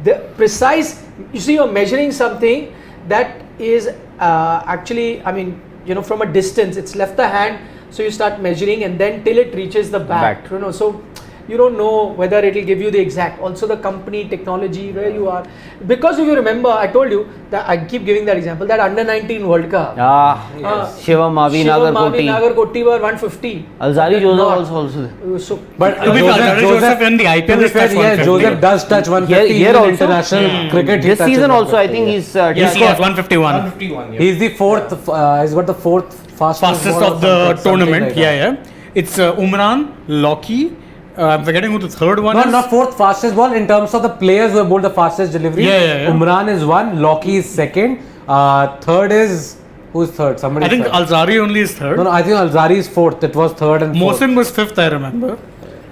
The precise, you see, you're measuring something that is actually, I mean, from a distance, it's left the hand, so you start measuring and then till it reaches the back. So you don't know whether it will give you the exact. Also the company, technology, where you are. Because if you remember, I told you that I keep giving that example, that under 19 World Cup. Shivam Mavi Nagarkoti. Nagarkoti were 150. Alzari They're Joseph not. also. So, But To be fair, Joseph in the IPL to be has fair, touched yeah, 150. Joseph does touch 150 Here in also? international cricket. he This touches season also, I 150, think yeah. he's Yes, he has 151. 151, yeah. He's the fourth. He's got the fourth fastest Fastest ball or of the something tournament. like that. Yeah. It's Umran, Loki. I'm forgetting who the third one No, is. not fourth fastest ball in terms of the players who have bowled the fastest delivery. Yeah. Umran is one, Loki is second. Third is who's third? Somebody. I think third. Alzari only is third. No, I think Alzari is fourth. It was third and fourth. Mohsin was fifth, I remember.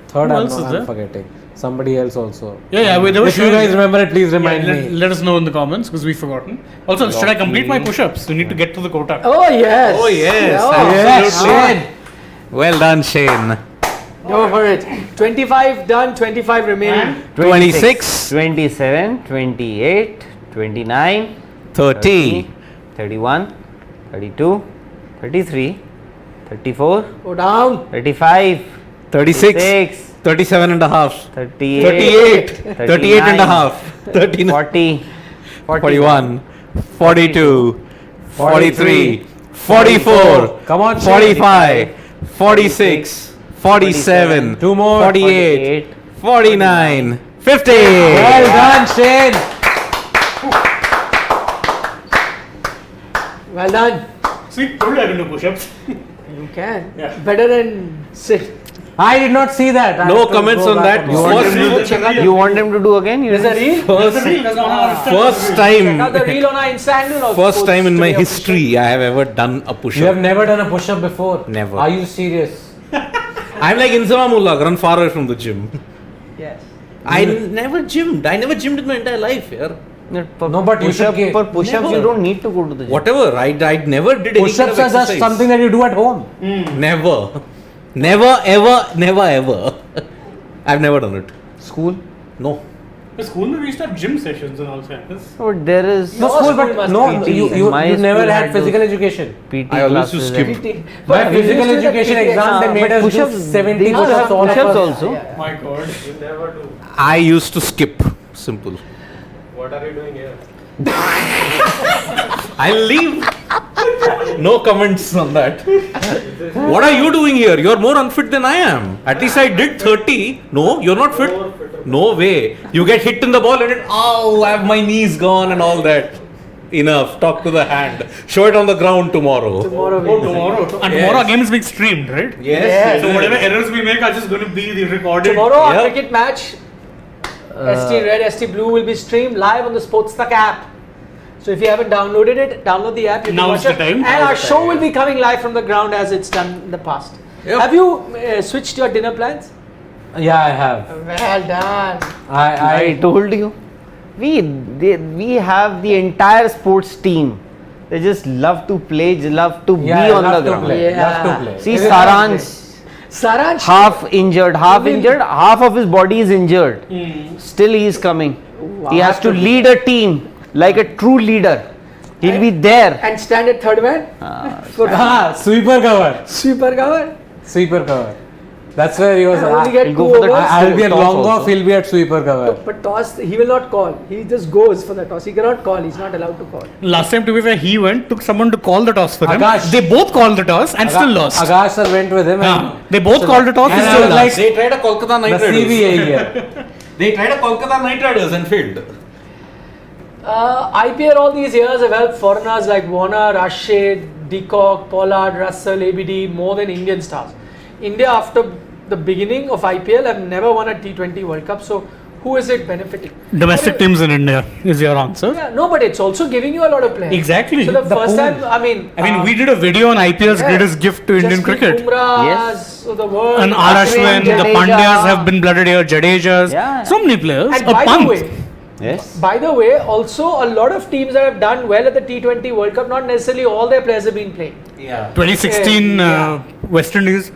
Third. Who I'm, else is I'm there? forgetting. Somebody else also. Yeah. There was If you guys remember it, please remind me. Let us know in the comments because we've forgotten. Also, should I complete my push-ups? We need to get to the quota. oh yes. Oh, yes. Yes, Absolutely. Shane. Well done, Shane. Go for it. 25 done, 25 remaining. 26, 27, 28, 29, 30, 31, 32, 33, 34, Go down. 35, 36, 36, 37 and a half, 38, 38, 38 and a half, 39, 40, 41, 42, 43, 44, Come on, Shane. 45, 46, 47, Two more. 48, 49, 50. Well done, Shane. Well done. See, told you I can do push-ups. You can. Yeah. Better than sit. I did not see that. I No have to comments go on back that. and watch. You want them to do again? There's a reel. First Now the time, reel on our Insta handle also first time in posts my to be a push-up. history I have ever done a You have push-up. never done a push-up before? Never. Are you serious? I'm like Inzama Mullah, run far away from the gym. Yes. I never gymmed. I never gymmed in my entire life. Yeah. No, but you should get- For push-ups, Never. you don't need to go to the gym. Whatever. I never did any kind Push-ups of are just exercise. something that you do at home. Never. Never, ever, never, ever. I've never done it. School? No. The school we used to have gym sessions and all that. But there is No school, but must no, be. you My never school had had physical those- education. PT I always classes. used to skip. and- My But we physical used to do education PT exam, they but made us do push-ups, 70 they used to push-ups, have all of push-ups us. also. My God. I used to skip. Simple. What are you doing here? I'll leave. No comments on that. What are you doing here? You're more unfit than I am. At least I did 30. No, you're not fit. No way. You get hit in the ball and oh, I have my knees gone and all that. Enough. Talk to the hand. Show it on the ground tomorrow. Tomorrow we Oh, tomorrow. And Yes. tomorrow our game is being streamed, right? Yes. So whatever errors we make are just going to be the recorded. Tomorrow our Yeah. cricket match, ST Red, ST Blue will be streamed live on the SportsTak app. So if you haven't downloaded it, download the app. You can Now's watch the it. time. And our show will be coming live from the ground as it's done in the past. Yep. Have you switched your dinner plans? Yeah, I have. Well done. I told you. We have the entire sports team. They just love to play, just love to be on the ground. Play. Yeah. Love to play. See Everyone Saransh, Saransh. half injured, Even- half of his body is injured. Still he is coming. He has to lead a team like a true leader. He'll be there. And stand at third man. For Sweeper cover. super cover. Sweeper cover. That's where he was. Only get he'll two go for the overs. I'll be at Toss long also. off, he'll be at sweeper cover. But toss, he will not call. He just goes for the toss. He cannot call. He's not allowed to call. Last time, to be fair, he went, took someone to call the toss for him. Akash. They both called the toss and still lost. Akash sir went with him. Yeah. They both called the toss and And I still was lost. like, They tried a Kolkata Knight the Riders. CBA here. They tried a Kolkata Knight Riders and failed. IPL all these years have helped foreigners like Warner, Rashid, Deacock, Pollard, Russell, ABD more than Indian stars. India after the beginning of IPL have never won a T20 World Cup. So who is it benefiting? Domestic teams in India is your answer. Yeah, no, but it's also giving you a lot of players. Exactly. So the The first pool. time, I mean, We did a video on IPL's yeah, greatest gift to Indian Jasprit cricket. Bumrahs of the world. And R. Ashwin, the Jadeja. Pandyas have been blooded here, Jadejas, Yeah. so many players. And A by Pant. the way, Yes. also a lot of teams that have done well at the T20 World Cup, not necessarily all their players have been playing. Yeah. 2016 Yeah. West Indies.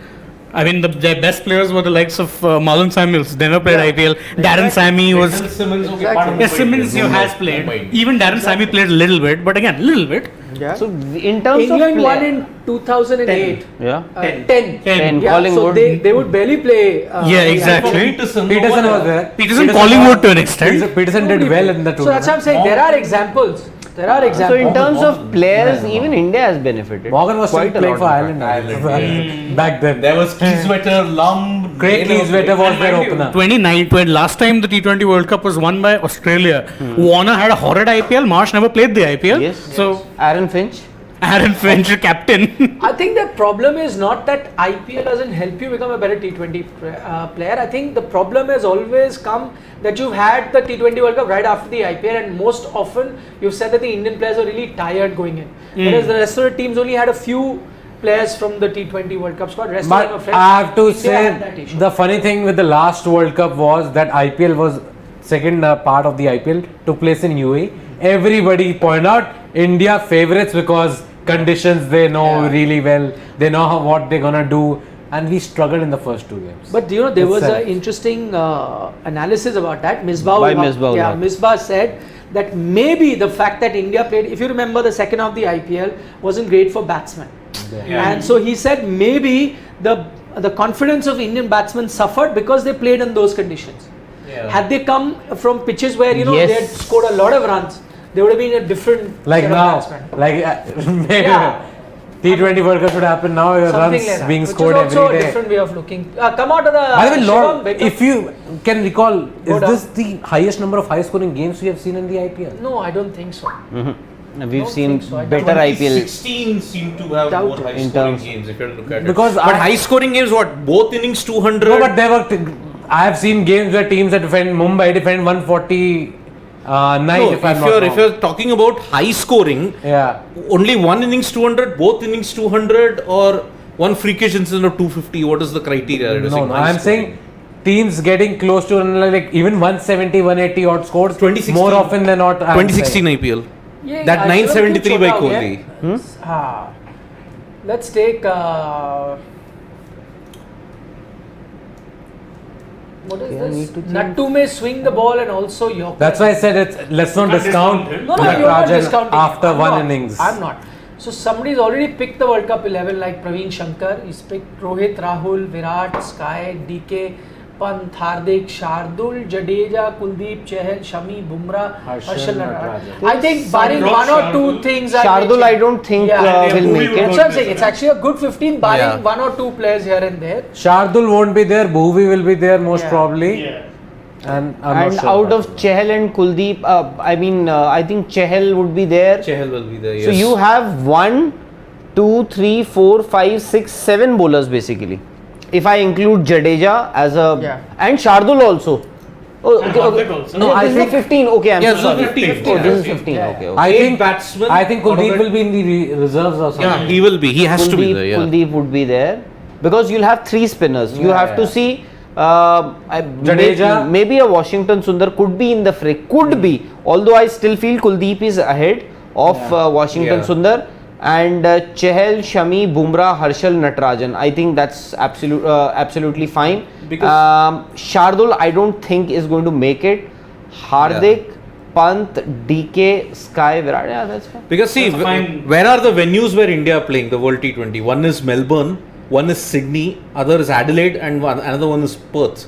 I mean, their best players were the likes of Marlon Samuels. They never played Yeah. IPL. Darren Sammy was. Simmons, okay, Exactly. part of Yes, Mumbai Simmons Indians. has played. Mumbai. Even Darren Sammy played a little bit, but again, little bit. Yeah. So in terms England of won play, in 2008. yeah. 10. Ten. Yeah, Collingwood. so they would barely play. Yeah, exactly. Peterson, Peterson was there. Peterson Collingwood to an extent. Peterson did well in the So that's what I'm tournament. saying. There are examples. There are So examples. in terms of players, even India has benefited. Morgan was still quite a playing lot, for in fact. Ireland back then. There was Kieswetter, Lumb. Craig Kieswetter was their opener. 2009, last time the T20 World Cup was won by Australia. Warner had a horrid IPL. Marsh never played the IPL. Yes. So Aaron Finch. Aaron Finch, captain. I think the problem is not that IPL doesn't help you become a better T20 player. I think the problem has always come that you've had the T20 World Cup right after the IPL, and most often you've said that the Indian players are really tired going in. Whereas the rest of the teams only had a few players from the T20 World Cup squad. Rest of them are But fresh. I have to India had that say, issue. the funny thing with the last World Cup was that IPL was second part of the IPL took place in UAE. Everybody point out India favorites because conditions they know really well. They know what they're gonna do, and we struggled in the first two games. But you know, there was Itself. an interesting analysis about that. Misbah By ul Haq- Misbah ul yeah, Haq. Misbah said that maybe the fact that India played, if you remember, the second of the IPL wasn't great for batsmen. And so he said maybe the confidence of Indian batsmen suffered because they played in those conditions. Had they come from pitches where you know Yes. they had scored a lot of runs, they would have been a different Like set of now, batsmen. like maybe Yeah. T20 World Cup should happen now. Runs Something like that, being which scored is also every a day. different way of looking. Come out of the. By the way, Shivam, Lord, wake up. if you can recall, Go is down. this the highest number of high-scoring games we have seen in the IPL? No, I don't think so. We've Don't seen think so. I better IPL. 16 seem to have Doubt more it. high In scoring terms- games if you look at it. Because but I- high scoring games, what? Both innings 200. No, but there were. I have seen games where teams that defend Mumbai defend 149. No, if I'm not wrong. if you're talking about high scoring, Yeah. only one innings 200, both innings 200, or one freakish incident of 250. What is the criteria? You're No, saying no. high I'm scoring? saying teams getting close to like even 170, 180 odd scores 2016. more often than not. I'm 2016 saying. IPL. Yeah, That I 973 by should've Kohli. Let's take What is Okay, I need this? to think. Nattu may swing the ball and also Yorker. That's why I said let's not discount No, you're not Natarajan discounting. after I'm one not. innings. I'm not. So somebody's already picked the World Cup 11 like Praveen Shankar. He's picked Rohit, Rahul, Virat, Sky, DK, Pant, Hardik, Shardul, Jadeja, Kuldeep, Chahal, Shami, Bumrah, Harshal Natarajan. I think barring one or two things. Shardul, I don't think will make That's it. what I'm saying. It's actually a good 15 barring Yeah. one or two players here and there. Shardul won't be there. Bhuvi will be there most Yeah. probably. Yeah. And I'm And not sure out about of Chahal and Kuldeep, I think Chahal would be there. Chahal will be there. Yes. So you have 1, 2, 3, 4, 5, 6, 7 bowlers basically. If I include Jadeja as a Yeah. and Shardul also. Oh, okay, okay. also. No, I think 15. Okay, I'm Yeah, this is sorry. 15. Oh, this is Yeah. 15. Yeah. Okay, okay. I Eight think batsmen I think out of Kuldeep that- will be in the reserves or something. Yeah, he will be. He has to be there. Yeah. Kuldeep would be there because you'll have 3 spinners. You Yeah, have to yeah. see. Jadeja. Maybe a Washington Sundar could be in the fray. Could be. Although I still feel Kuldeep is ahead of Washington Yeah. Sundar. And Chahal, Shami, Bumrah, Harshal, Natarajan. I think that's absolutely fine. Because- Shardul, I don't think is going to make it. Hardik, Pant, DK, Sky, Virat. Yeah, that's fine. Because see, That's fine. where are the venues where India are playing the World T20? One is Melbourne, one is Sydney, other is Adelaide, and another one is Perth.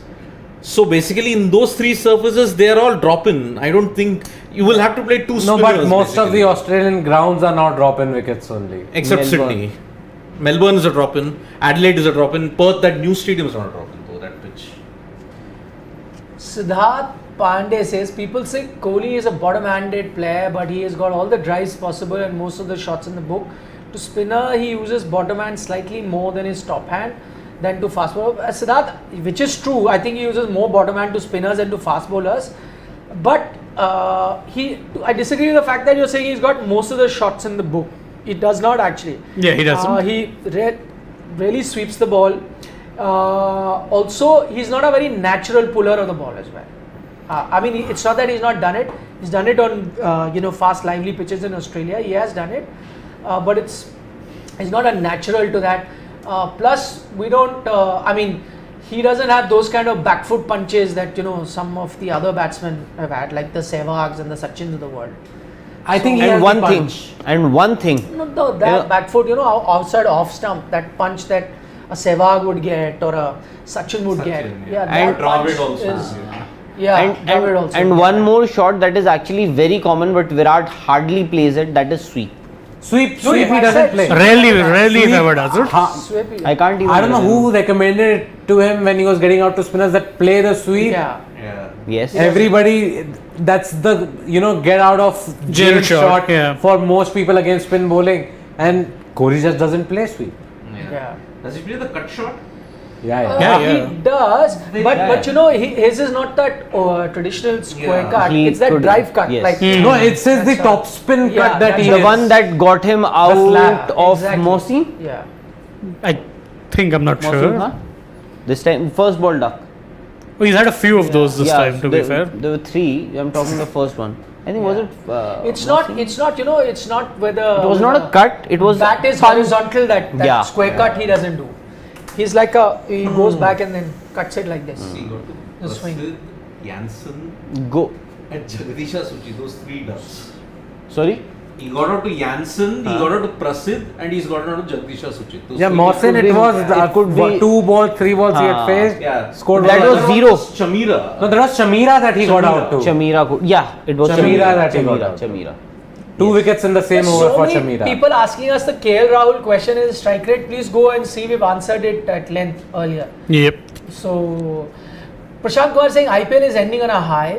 So basically, in those 3 surfaces, they are all drop-in. I don't think you will have to play 2 spinners. No, but most of the basically. Australian grounds are now drop-in wickets only. Except Melbourne. Sydney. Melbourne is a drop-in. Adelaide is a drop-in. Perth, that new stadium is not a drop-in though. That pitch. Siddharth Pandey says people say Kohli is a bottom-handed player, but he has got all the drives possible and most of the shots in the book. To spinner, he uses bottom hand slightly more than his top hand than to fast bowler. Siddharth, which is true, I think he uses more bottom hand to spinners than to fast bowlers. But I disagree with the fact that you're saying he's got most of the shots in the book. He does not actually. Yeah, he doesn't. He really sweeps the ball. Also, he's not a very natural puller of the ball as well. I mean, it's not that he's not done it. He's done it on fast, lively pitches in Australia. He has done it, but it's not a natural to that. Plus, we don't. He doesn't have those kind of back foot punches that some of the other batsmen have had, like the Sehwags and the Sachins of the world. I think he has And the one punch. thing. No, that back foot, outside off stump, that punch that a Sehwag would get or a Sachin would get. Yeah, And that punch Dravid also. is. Yeah, Dravid also. And one more shot that is actually very common, but Virat hardly plays it. That is sweep. Sweep No, he I doesn't said play. Rarely if Sweep. ever does it. Sweep, I can't even. I don't know remember. who recommended it to him when he was getting out to spinners that play the sweep. Yeah. Yeah. Yes. Everybody, that's the get out of jail Jail shot, yeah. for most people against spin bowling, and Kohli just doesn't play sweep. Yeah. Does he play the cut shot? Yeah. He does, but his is not that traditional square Yeah. cut. He It's that could- drive cut. yes. Like No, it says the That's top spin Yeah, cut that that's he The hits. one that got him out slap. of Exactly. Mosi. Yeah. I think I'm not Mosi, sure. huh? This time, first ball duck. Oh, he's had a few of those this time, to be fair. There were 3. I'm talking the first one. I think was it? It's not. Mosi? It's not. It's not whether. It was not a cut. It was. That is punch. horizontal. That Yeah. square cut he doesn't do. He's like he goes back and then cuts it like this. He got to The swing. Prasid, Janssen, Go. and Jagdisha Suchi. Those 3 ducks. Sorry. He got out to Janssen, he got out to Prasid, and he's got out to Jagdisha Suchi. Those Yeah, 3 Mohsin, could it be- was it could be- 2 balls, 3 balls he had faced. Yeah. Scored That one. was 0. Chamira. No, there was Shamira that he got out to. Chamira could. Yeah, it was Chamira that he got Chamira. out. Chamira. 2 wickets in the same There's over so for many Shamira. people asking us the KL Rahul question is strike rate. Please go and see. We've answered it at length earlier. Yep. So, Prashant Kumar saying IPL is ending on a high,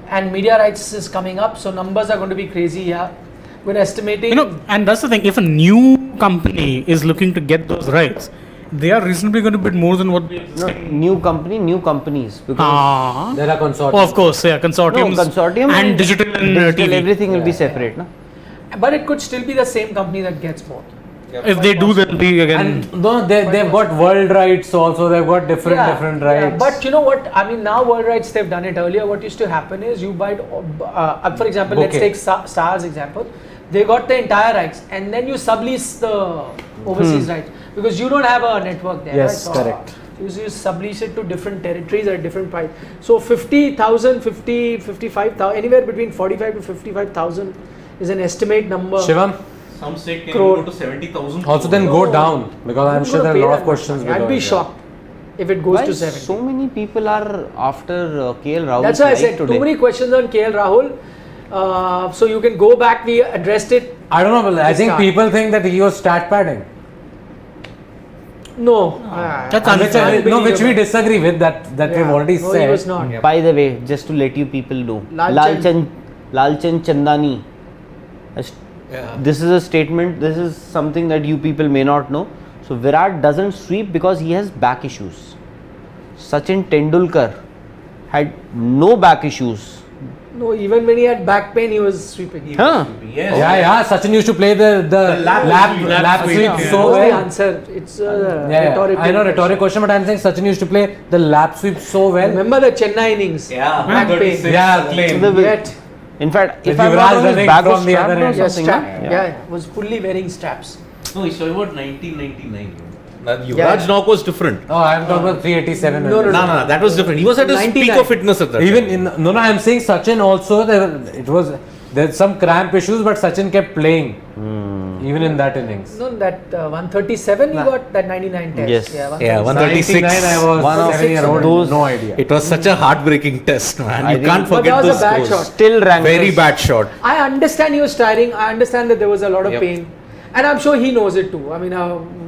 and media rights is coming up. So numbers are going to be crazy. Yeah, we're estimating. And that's the thing. If a new company is looking to get those rights, they are reasonably going to bid more than what the No, existing. new company, new companies. Because Ah. There are consortiums. Oh, of course, yeah, consortiums. no, consortium and digital and digital, TV. everything will be separate, no? but it could still be the same company that gets both. If they do, they'll be again. And no, they've got world rights also. They've got different rights. But you know what? I mean, now world rights they've done it earlier. What used to happen is you buy, for example, let's Bouquet. take Stars example. They got the entire rights, and then you sublease the overseas rights because you don't have a network there. Yes, right? So, correct. You sublease it to different territories at different price. So 50,000, 50, 55,000, anywhere between 45 to 55,000 is an estimate number. Shivam, Some say can Crore. go to 70,000. also then go down because I'm Who's sure gonna there are a pay lot of that questions. much money? I'd be because, yeah. shocked if it goes Why to 70. so many people are after KL Rahul? That's why I said too many questions on KL Rahul. So you can go back. We addressed it. I don't know, but I Just think start. people think that he was stat padding. No. That's And unfair. which we disagree with that we've already no, said. he was not. By the way, just to let you people know, Lalchand. Lalchand Chandani. This is a statement. This is something that you people may not know. So Virat doesn't sweep because he has back issues. Sachin Tendulkar had no back issues. No, even when he had back pain, he was sweeping. Huh? Yes. Yeah, Sachin used to play the lap sweep sweep, so What's the well. answer? It's a Yeah, rhetorical. I know rhetorical question, but I'm saying Sachin used to play the lap sweep so well. Remember the Chennai innings? Yeah. Back pain. Yeah, Yet, In fact, With if I'm Yuvraj not wrong, his running back from was the strapped other or end. yeah, something. strap. no? Yeah, was fully wearing straps. No, he's talking about 1999. That Yeah. Yuvraj knock was different. Oh, I'm talking about 387. No, No, that was different. He was at his peak 99. of fitness at that Even time. in I'm saying Sachin also there's some cramp issues, but Sachin kept playing even in that innings. No, that 137 he got that 99 test. Yes. Yeah, 136. 99, I was One of 7-year-old, those- no idea. It was such a heartbreaking test, man. I You think- can't But forget that was those a bad scores. shot. Still ranked Very as- bad shot. I understand he was tiring. I understand that there was a lot of Yep. pain. And I'm sure he knows it too. I mean,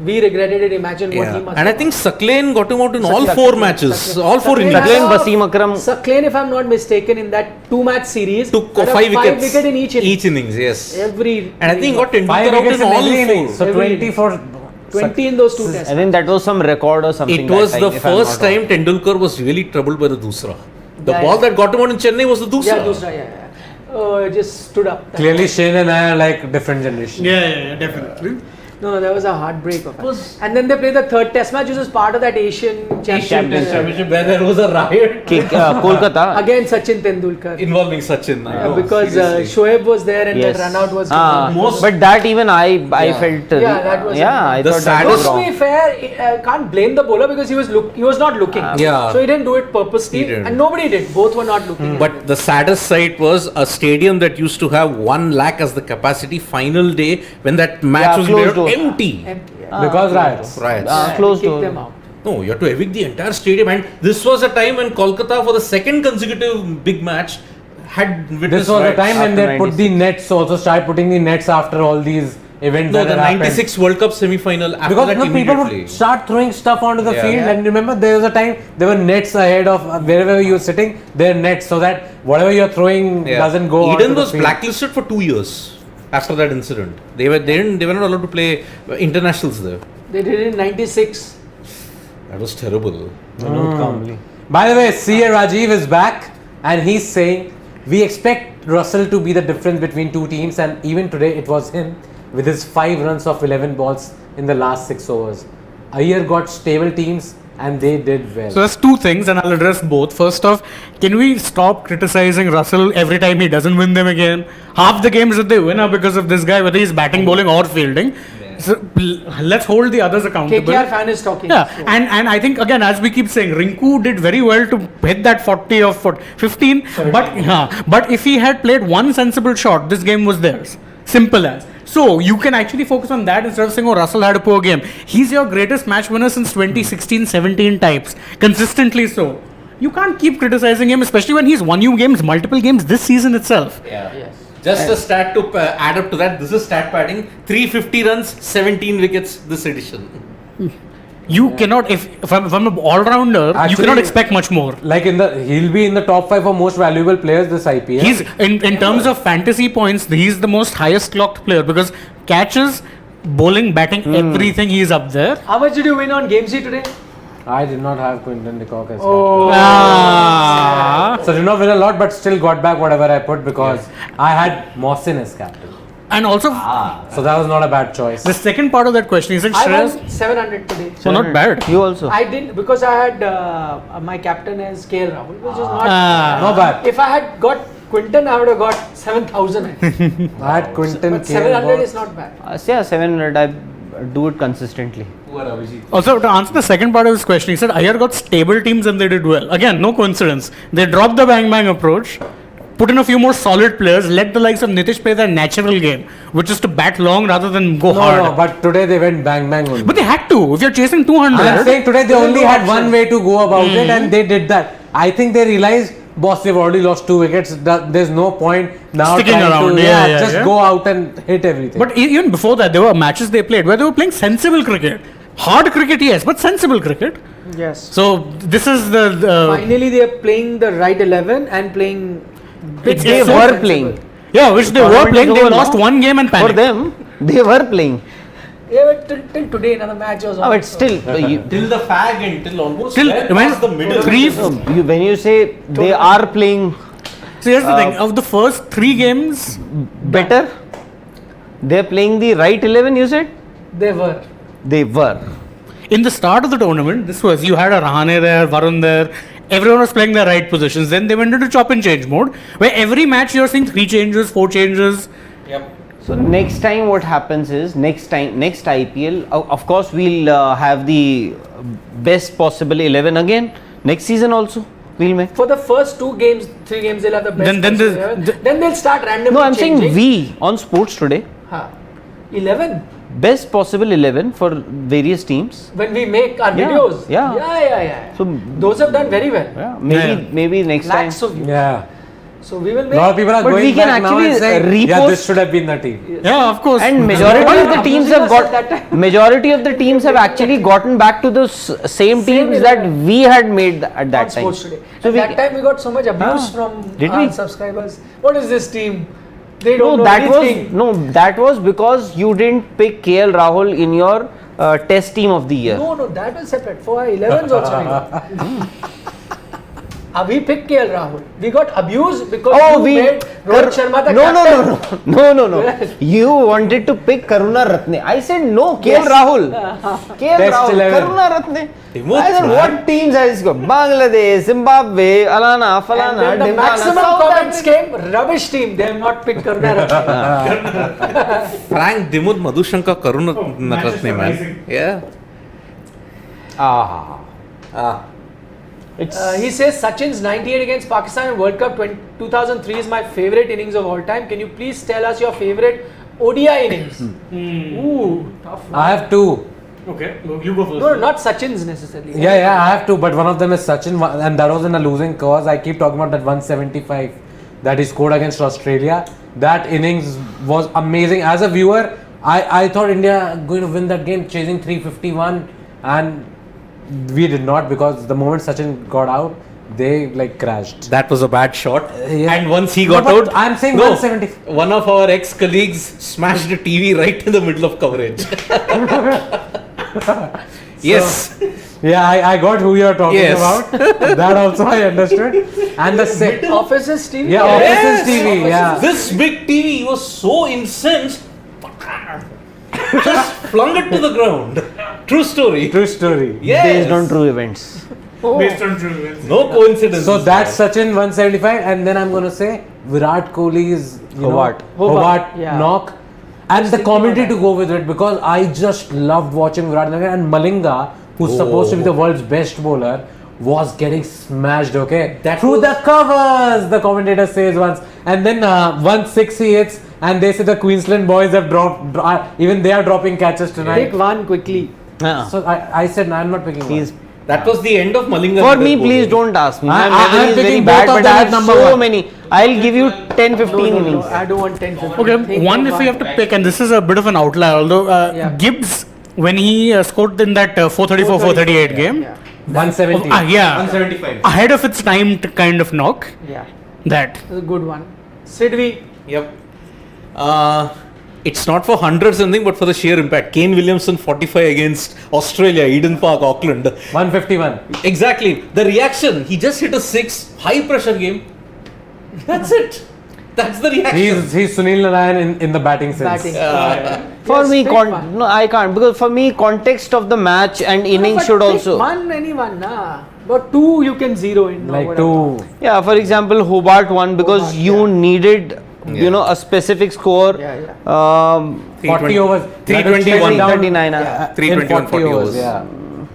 we regretted it. Imagine what he Yeah. must And I have think Saklain got him out in all Saklain- 4 matches. Saklain- All 4 Saklain innings. had Saklain, a- Wasim Akram. Saklain, if I'm not mistaken, in that 2-match series, Took had a 5 wickets. wicket in each innings. Each innings, yes. Every And I think he got 5 Tendulkar out wickets in in all every innings. 4. So Every 20 for 20 in those 2 tests. I think that was some record or something. It was that the time, if I'm first not wrong. time Tendulkar was really troubled by the Dusra. The Yeah, ball yeah. that got him out in Chennai was the Dusra. Yeah, Dusra, yeah. It just stood up. Clearly, Shane and I are like different generation. Yeah, definitely. No, that was a heartbreak of that. And then they played the third test match, which was part of that Asian Championship. where there was a riot Kolkata. Again, Sachin Tendulkar. involving Sachin. I know, Because seriously. Shoaib was there and Yes. that run out was. Most- But that even I felt. Yeah, that was- I The thought that saddest- was To wrong. be fair, can't blame the bowler because he was not looking. Yeah. So he didn't do it purposely, He didn't. and nobody did. Both were not looking. But the saddest sight was a stadium that used to have 1 lakh as the capacity final day when that match Yeah, was closed played door. empty. Empty, Because riots. Riots. Closed kicked door. them out. No, you have to evict the entire stadium, and this was a time when Kolkata, for the second consecutive big match, had witnessed This was the riots. time when After they put the 96. nets, also started putting the nets after all these events No, that the had happened. 96 World Cup semi-final. After Because that, people immediately. would start throwing stuff onto the Yeah. field, Yeah. and remember there was a time there were nets ahead of wherever you were sitting, there are nets so that whatever you're throwing Yeah. doesn't go onto Eden the was field. blacklisted for 2 years after that incident. They were not allowed to play internationals there. They did it in '96. That was terrible. By the way, CA Rajiv is back and he's saying we expect Russell to be the difference between two teams, and even today it was him with his 5 runs of 11 balls in the last 6 overs. Iyer got stable teams and they did well. So there's two things, and I'll address both. First off, can we stop criticizing Russell every time he doesn't win them again? Half the games that they win are because of this guy, whether he's batting, bowling, or fielding. So let's hold the others accountable. KKR fan is talking. Yeah, So- and I think again, as we keep saying, Rinku did very well to hit that 40 or 15. But if he had played one sensible shot, this game was theirs. Simple as. So you can actually focus on that instead of saying, "Oh, Russell had a poor game." He's your greatest match winner since 2016-17 types, consistently so. You can't keep criticizing him, especially when he's won you games, multiple games this season itself. Yeah. Yes. Just a stat to add up to that. This is stat padding. 350 runs, 17 wickets this edition. You cannot, if I'm an all-rounder, you Actually- cannot expect much more. Like he'll be in the top 5 for most valuable players this IPL. He's in terms of fantasy points, he's the most highest clocked player because catches, bowling, batting, everything he's up there. How much did you win on Gamezy today? I did not have Quinton de Kock as Oh. Ah. so did not win a lot, but still got back whatever I put because I had Mohsin as captain. And also, So that was not a bad choice. the second part of that question is that I Shreyas, won 700 today. so not bad. You also. I didn't because I had my captain as KL Rahul, which is not. Not bad. If I had got Quinton, I would have got 7,000. I had Quinton. But 700 is not bad. 700. I do it consistently. Also, to answer the second part of his question, he said Iyer got stable teams and they did well. Again, no coincidence. They dropped the bang bang approach, put in a few more solid players, let the likes of Nitish play their natural game, which is to bat long rather than go hard. No, but today they went bang bang only. But they had to. If you're chasing 200, I'm saying today they only had one way to go about it, and they did that. I think they realized, boss, they've already lost 2 wickets. There's no point now Sticking trying around. to just Yeah. go out and hit everything. But even before that, there were matches they played where they were playing sensible cricket. Hard cricket, yes, but sensible cricket. Yes. So this is the Finally, they are playing the right 11 and playing. It's They so were sensible. playing. yeah, which they were Tournament playing. is They over lost now. one game and For panicked. them, they were playing. Yeah, but till today, another match was on. Oh, but still, Till the fag and till almost Till well when past the middle. three. when you say they are playing So here's the thing: of the first 3 games, better, they're playing the right 11. You said They were. they were. in the start of the tournament, this was you had a Rahane there, Varun there. Everyone was playing their right positions. Then they went into chop and change mode, where every match you're seeing 3 changes, 4 changes. So next time what happens is next IPL, of course we'll have the best possible 11 again. Next season also we'll make. For the first 2 games, 3 games, they'll have the best. Then possible the- 11. Then they'll start randomly. No, I'm changing. saying we on Sports Today, 11 best possible 11 for various teams. when we make our Yeah, videos. yeah. Yeah. So Those have done very well. yeah, Yeah. maybe next Lakhs time. of views. yeah, So we will a make. lot of people are But going we can back now actually and saying, yeah, repost- this should have been the team. Yeah, of course. And majority of the teams have Abusing us at that got majority of the teams have actually gotten back to the same teams that 11. we had made at on that time. Sports Today. So At we that time we got so much abuse Ah. from Did our we? subscribers. What is this team? They No, don't know that anything. that was because you didn't pick KL Rahul in your test team of the year. No, that was separate. For our 11s also we got. We picked KL Rahul. We got abused because you made Rohit Sharma the captain. No. You wanted to pick Karuna Ratne. I said no, KL Rahul. KL Test Rahul, 11. Karuna Ratne. Dimut, I said, man. what teams has he got? Bangladesh, Zimbabwe, Alana, And Falana, then the Dimana, maximum South comments Africa. came, rubbish team, they have not picked Karuna Ratne. Frank Dimut Madhushanka Karuna Ratne, man. Yeah. He says Sachin's 98 against Pakistan in World Cup 2003 is my favorite innings of all time. Can you please tell us your favorite ODI innings? Ooh, tough one. I have 2. Okay, you go first. No, not Sachin's necessarily. Yeah, I have 2, but one of them is Sachin, and that was in a losing cause. I keep talking about that 175 that he scored against Australia. That innings was amazing. As a viewer, I thought India going to win that game, chasing 351, and we did not, because the moment Sachin got out, they like crashed. That was a bad shot. Yeah. And once he No, got but out, I'm saying no, 170. one of our ex-colleagues smashed the TV right in the middle of coverage. Yes. Yeah, I got who you're talking Yes. about. That also I understood. And the set. Offices TV? Yeah, Offices TV, yeah. This big TV was so incensed, just flung it to the ground. True story. True story. Yes. Based on true events. Based on true events. No coincidence. So that's Sachin 175, and then I'm gonna say Virat Kohli's Hobart. Hobart Yeah. knock, and the commentary to go with it, because I just loved watching Virat and Malinga, who's supposed to be the world's best bowler, was getting smashed. Okay, That through was- the covers, the commentator says once, and then 1-6 he hits, and they say the Queensland boys have even they are dropping catches tonight. Pick one quickly. So I said no, I'm not picking one. that was the end of Malinga. For me, please don't ask me. My I'm memory is very picking bad, both of but them I at have number so 1. many. I'll give you 10-15 innings. I don't want 10, 15. Okay, Take one if you have to pick, and this is a bit of an outlier, although Yeah. Gibbs, when he scored in that 434-438 game, 170. yeah, 175. ahead of its time to kind of knock, Yeah, that. that's a good one. Sidvi, Yep. It's not for hundreds and thing, but for the sheer impact. Kane Williamson 45 against Australia, Eden Park, Auckland. 151. Exactly. The reaction. He just hit a 6, high pressure game. That's it. That's the reaction. He's Sunil Narayan in the batting sense. batting. For Yes, me, pick one. no, I can't, because for me, context of the match and innings But should pick also. one, anyone, nah. But 2 you can zero in. or Like whatever. 2. Yeah, for example, Hobart won because Hobart, you yeah. needed you know, a specific score. Yeah, 40 overs. 321. 39. In 321 40 overs. overs.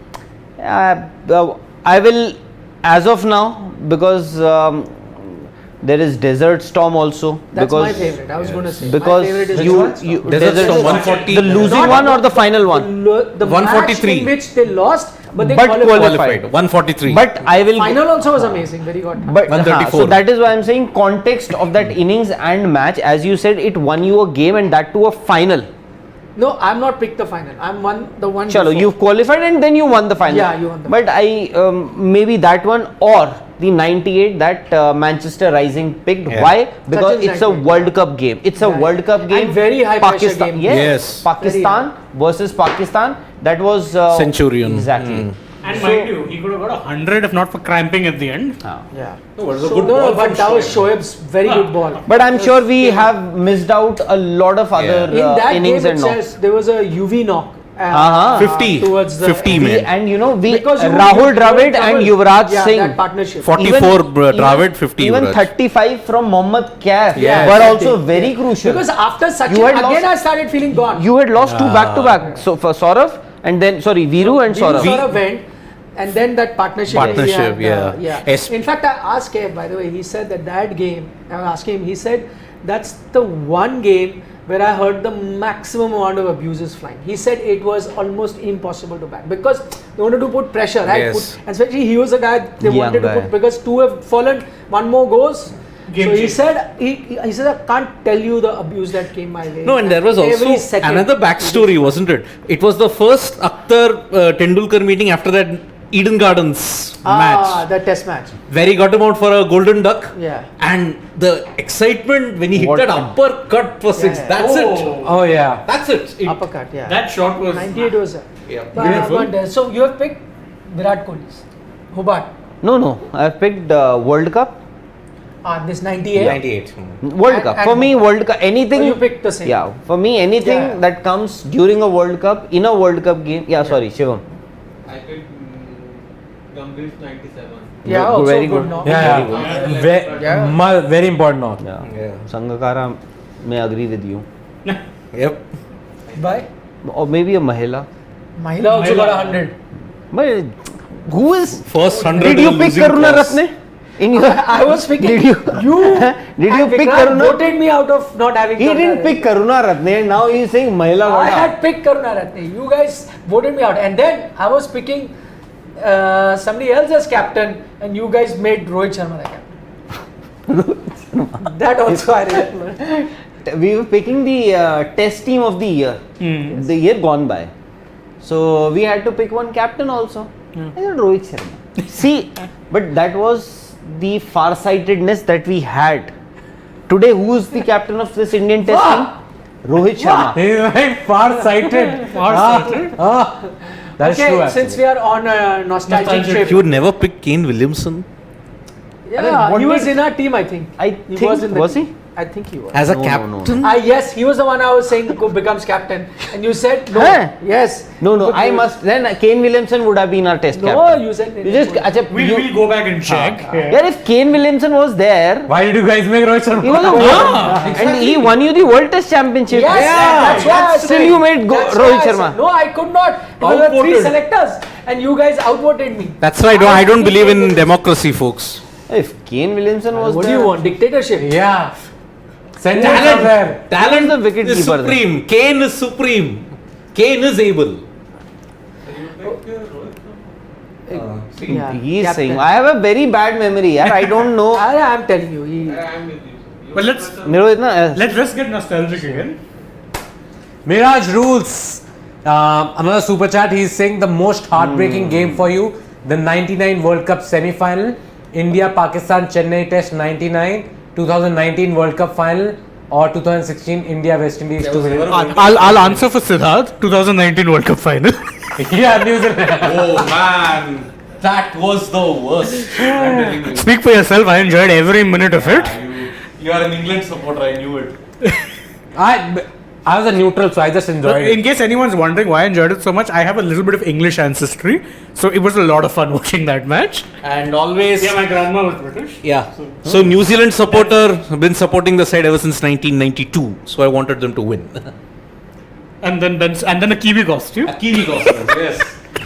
I will, as of now, because there is Desert Storm also. That's because my favorite. I was going to say. Because my favorite is you Desert Storm 140. the losing Not- one or the final one. the 143. match in which they lost, but they But qualified. qualified. 143. But I will. Final also was amazing. Very good. But 134. so that is why I'm saying context of that innings and match. As you said, it won you a game and that to a final. No, I'm not picked the final. I'm the one. Chalo, before. you've qualified and then you won the final. Yeah, you won the But I maybe that one or the 98 that Manchester Rising picked. Yeah. Why? Because Sachin's it's a 98, World Cup game. It's a Yeah, World yeah. Cup game. And very high pressure Pakistan. game. Yes. Yes. Pakistan versus Pakistan. That was Centurion. Exactly. Mm. And mind you, he could have got 100 if not for cramping at the end. Yeah. No, it was a So, good no, ball but from that was Shoaib. Shoaib's very good ball. But I'm sure we have missed out a lot of other In that innings game and knocks. itself, there was a UV knock. Uh-huh. 50. Towards the 50 We, man. and you know, Because Rahul Dravid and Yuvraj yeah, Singh. that partnership. 44 Dravid, 50 Even Yuvraj. 35 from Mohammad Kaif Yes. were Exactly. also very crucial. Because after Sachin, You had again lost- I started feeling gone. You had lost two back to back. So for Saurav and then Viru and Viru Saurav. sort of went, and then that partnership. Partnership, we had, yeah. yeah. Es- In fact, I asked Kev, by the way, he said that game, I was asking him, he said that's the one game where I heard the maximum amount of abuses flying. He said it was almost impossible to bat because they wanted to put pressure, right? Yes. And especially he was a guy they Young wanted guy. to put because two have fallen, one more goes. Game So he change. said, he said, I can't tell you the abuse that came my way. No, and there was Every also second. another backstory, wasn't it? It was the first Akhtar Tendulkar meeting after that Eden Gardens match, the test match. where he got him out for a golden duck. Yeah. And the excitement when he hit What that a- uppercut for six, Yeah. that's it. Oh yeah. That's it. Uppercut, yeah. That shot was 98 was Yeah. but, so you have picked Virat Kohli's Hobart. No. I've picked World Cup. This 98. 98. World Cup. For me, World Cup. Anything. Oh, you picked the same. Yeah. For me, anything Yeah. that comes during a World Cup, in a World Cup game. Yeah, sorry, Shivam. I picked Gamezy 97. Yeah, Good, also very good good. knock. Yeah. Very important knock. Yeah. Yeah. Sangakkara, may agree with you. Yep. By Or maybe a Mahila. Mahila also got 100. But who is? First 100 Did you in pick losing Karuna toss. Ratne? In your, I was picking Did you? Did you and pick Vikrant Karuna? voted me out of not having He Karuna didn't Ratne. pick Karuna Ratne and now he is saying Mahila I Gauda. had picked Karuna Ratne. You guys voted me out. And then I was picking somebody else as captain and you guys made Rohit Sharma the captain. That also I remember. We were picking the test team of the year. The year gone by. So we had to pick one captain also. I said Rohit Sharma. See, but that was the farsightedness that we had. Today, who is the captain of this Indian test team? Rohit Sharma. He is very far-sighted. Far-sighted. That's true. Okay, Actually. since we are on a nostalgic Nostalgic. trip. You would never pick Kane Williamson Yeah, what he was did- in our team, I think. I He think, was in the was team. he? I think he was. as a No, captain. no. Yes, he was the one I was saying becomes captain, and you said no. Huh? Yes. No, But I you- must. Then Kane Williamson would have been our test No, captain. you said You just, acha, We'll go back and check. yeah, if Kane Williamson was there, Why did you guys make Rohit Sharma? he was a and he won you the World Test Championship. Yes, that's why I Still said. you made That's Rohit why I Sharma. said, no, I could not. Because there were three Outvoted. selectors, and you guys outvoted me. That's right. I don't believe in democracy, folks. If Kane Williamson was What do there, you want? Dictatorship? Yeah. Send him somewhere. Talent the wicket is keeper supreme. Kane is supreme. Kane is able. Yeah, he is captain. saying, I have a very bad memory. Yaar. I don't know. I am telling you. I'm with you. But let's मेरे को इतना let's just get nostalgic again. Miraj rules. Another super chat. He's saying the most heartbreaking game for you, the '99 World Cup semi-final, India Pakistan Chennai Test '99, 2019 World Cup final, or 2016 India West Indies. I'll answer for Siddharth. 2019 World Cup final. Yeah, New Zealand. Oh man, that was the worst. I'm telling you. Speak for yourself. I enjoyed every minute of it. You are an England supporter. I knew it. I was a neutral, so I just enjoyed In it. case anyone's wondering why I enjoyed it so much, I have a little bit of English ancestry, so it was a lot of fun watching that match. And always. Yeah, my grandma was British. Yeah. So New Zealand supporter, been supporting the side ever since 1992. So I wanted them to win. And then a Kiwi costume. Kiwi costume, yes.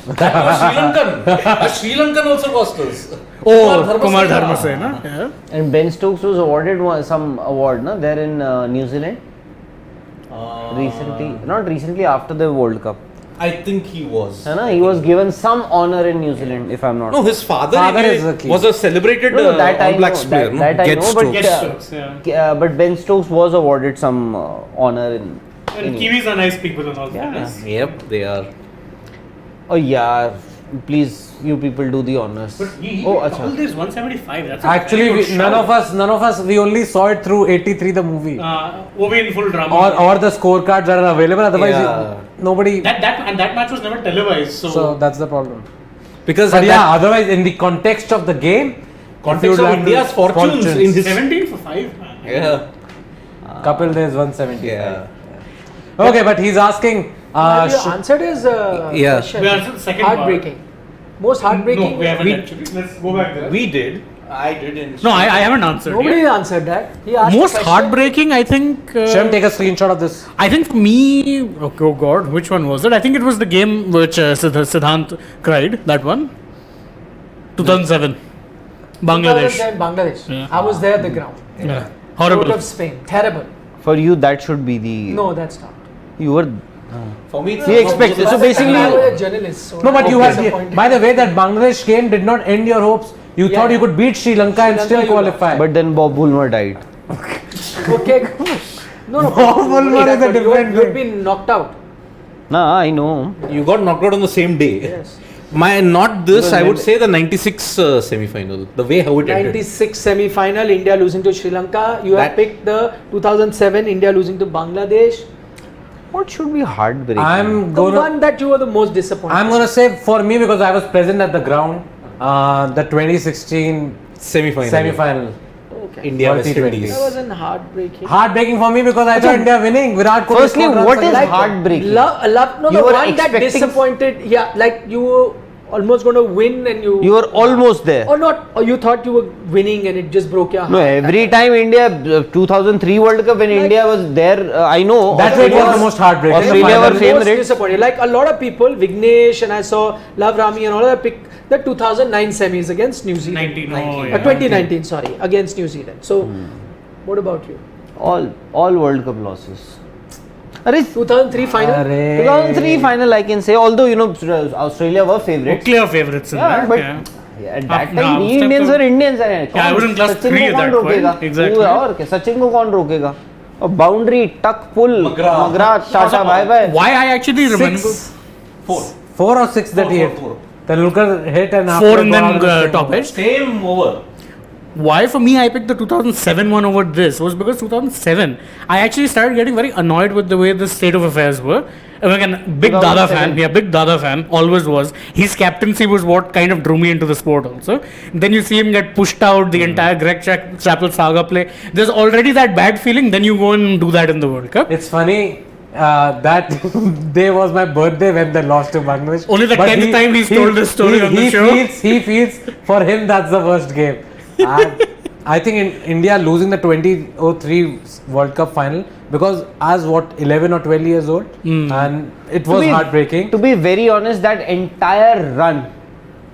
Sri Lankan. Sri Lankan also costumes. Oh, Kumar Dharmasena. Yeah. And Ben Stokes was awarded some award, no? There in New Zealand. Recently, not recently, after the World Cup. I think he was. He was given some honor in New Zealand, if I'm not No, his father is a key. was a celebrated No, that I All Blacks know, player. that I Get know, but, Stokes. but Ben Stokes was awarded some honor in. And Kiwis are nice people and all Yeah. that. Yep, they are. Oh yeah, please, you people do the honors. But he Oh, all acha. this 175. That's a Actually, very good none shout. of us, we only saw it through 83, the movie, Wo bhi in full drama. or the scorecards that are available. Otherwise, Yeah. nobody. that match was never televised. So that's the problem. Because But at yeah, that otherwise, in the context of the game, context if you'd of have to- India's fortunes in his 17 for 5. Man. yeah. Kapil Dev is 175. Yeah. Okay, but he's asking. Have you sh- answered his Yeah. question? We answered the second part. Heartbreaking. Most heartbreaking. No, we haven't actually. Let's go back there. We did. I did. No, I haven't answered. Nobody yet. answered that. He asked Most a question. heartbreaking, I think. Shem, take a screenshot of this. I think for me. Oh God, which one was it? I think it was the game which Siddhant cried. That one. 2007. Bangladesh. 2010 Bangladesh. Yeah. I was there at the ground. Yeah. Road Horrible. of Spain. Terrible. For you, that should be the. No, that's not. You were. For me, it's We expect it. So basically, I was a journalist. So No, but I you was had. disappointed. By the way, that Bangladesh game did not end your hopes. You Yeah, thought you yeah. could beat Sri Lanka and Sri still Lanka you lost. qualify. But then Bob Woolmer died. Okay. No. Woolmer is a different You've thing. been knocked out. Nah, I know. you got knocked out on the same day. Yes. Not this. I would say the '96 semi-final. The way how it ended. 96 semi-final, India losing to Sri Lanka. You have That- picked the 2007 India losing to Bangladesh. What should be heartbreaking? I'm The gonna. one that you were the most disappointed. I'm gonna say for me because I was present at the ground. The 2016 Semi-final. semi-final. Okay. India West T20. Indies. That wasn't heartbreaking. Heartbreaking for me because I thought India winning. Virat Kohli. Firstly, scored runs what again. is heartbreaking? No, You the were one that expecting- disappointed. Yeah, like you were almost going to win and you. You were almost there. Or not, or you thought you were winning and it just broke your heart. No, every time India, 2003 World Cup, when India was there, I know. That Australia was the most heartbreaking. Australia were Most favourites. disappointed. Like a lot of people, Vignesh and I saw Love Rami and all that pick the 2009 semis against New Zealand. 19. Oh, yeah. 2019, sorry, against New Zealand. So, what about you? All World Cup losses. Arey, 2003 final. 2003 final, I can say. Although Australia were favourites. Clear favorites in Yeah, that. but Yeah. at that No, time, we step Indians to- were Indians. Yeah, I was in class Sachin 3 को at कौन that रोकेगा? point. Exactly. और क्या? सचिन को कौन रोकेगा? और boundary, टक, पुल, मगरा, tata, bye bye. Why I actually remember 4 or 6 that he hit. Telukar hit and after 4 and then gone out of the top same edge. Same over. Why for me I picked the 2007 one over this was because 2007 I actually started getting very annoyed with the way the state of affairs were. And again, big Dada 2007. fan, big Dada fan, always was. His captaincy was what kind of drew me into the sport also. Then you see him get pushed out, the entire Greg Chappell saga play. There's already that bad feeling, then you go and do that in the World Cup. It's funny that day was my birthday when they lost to Bangladesh. Only the But 10th time he's told this story on the show. He feels for him that's the worst game. I think in India losing the 2003 World Cup final because as 11 or 12 years old and it was heartbreaking. To be very honest, that entire run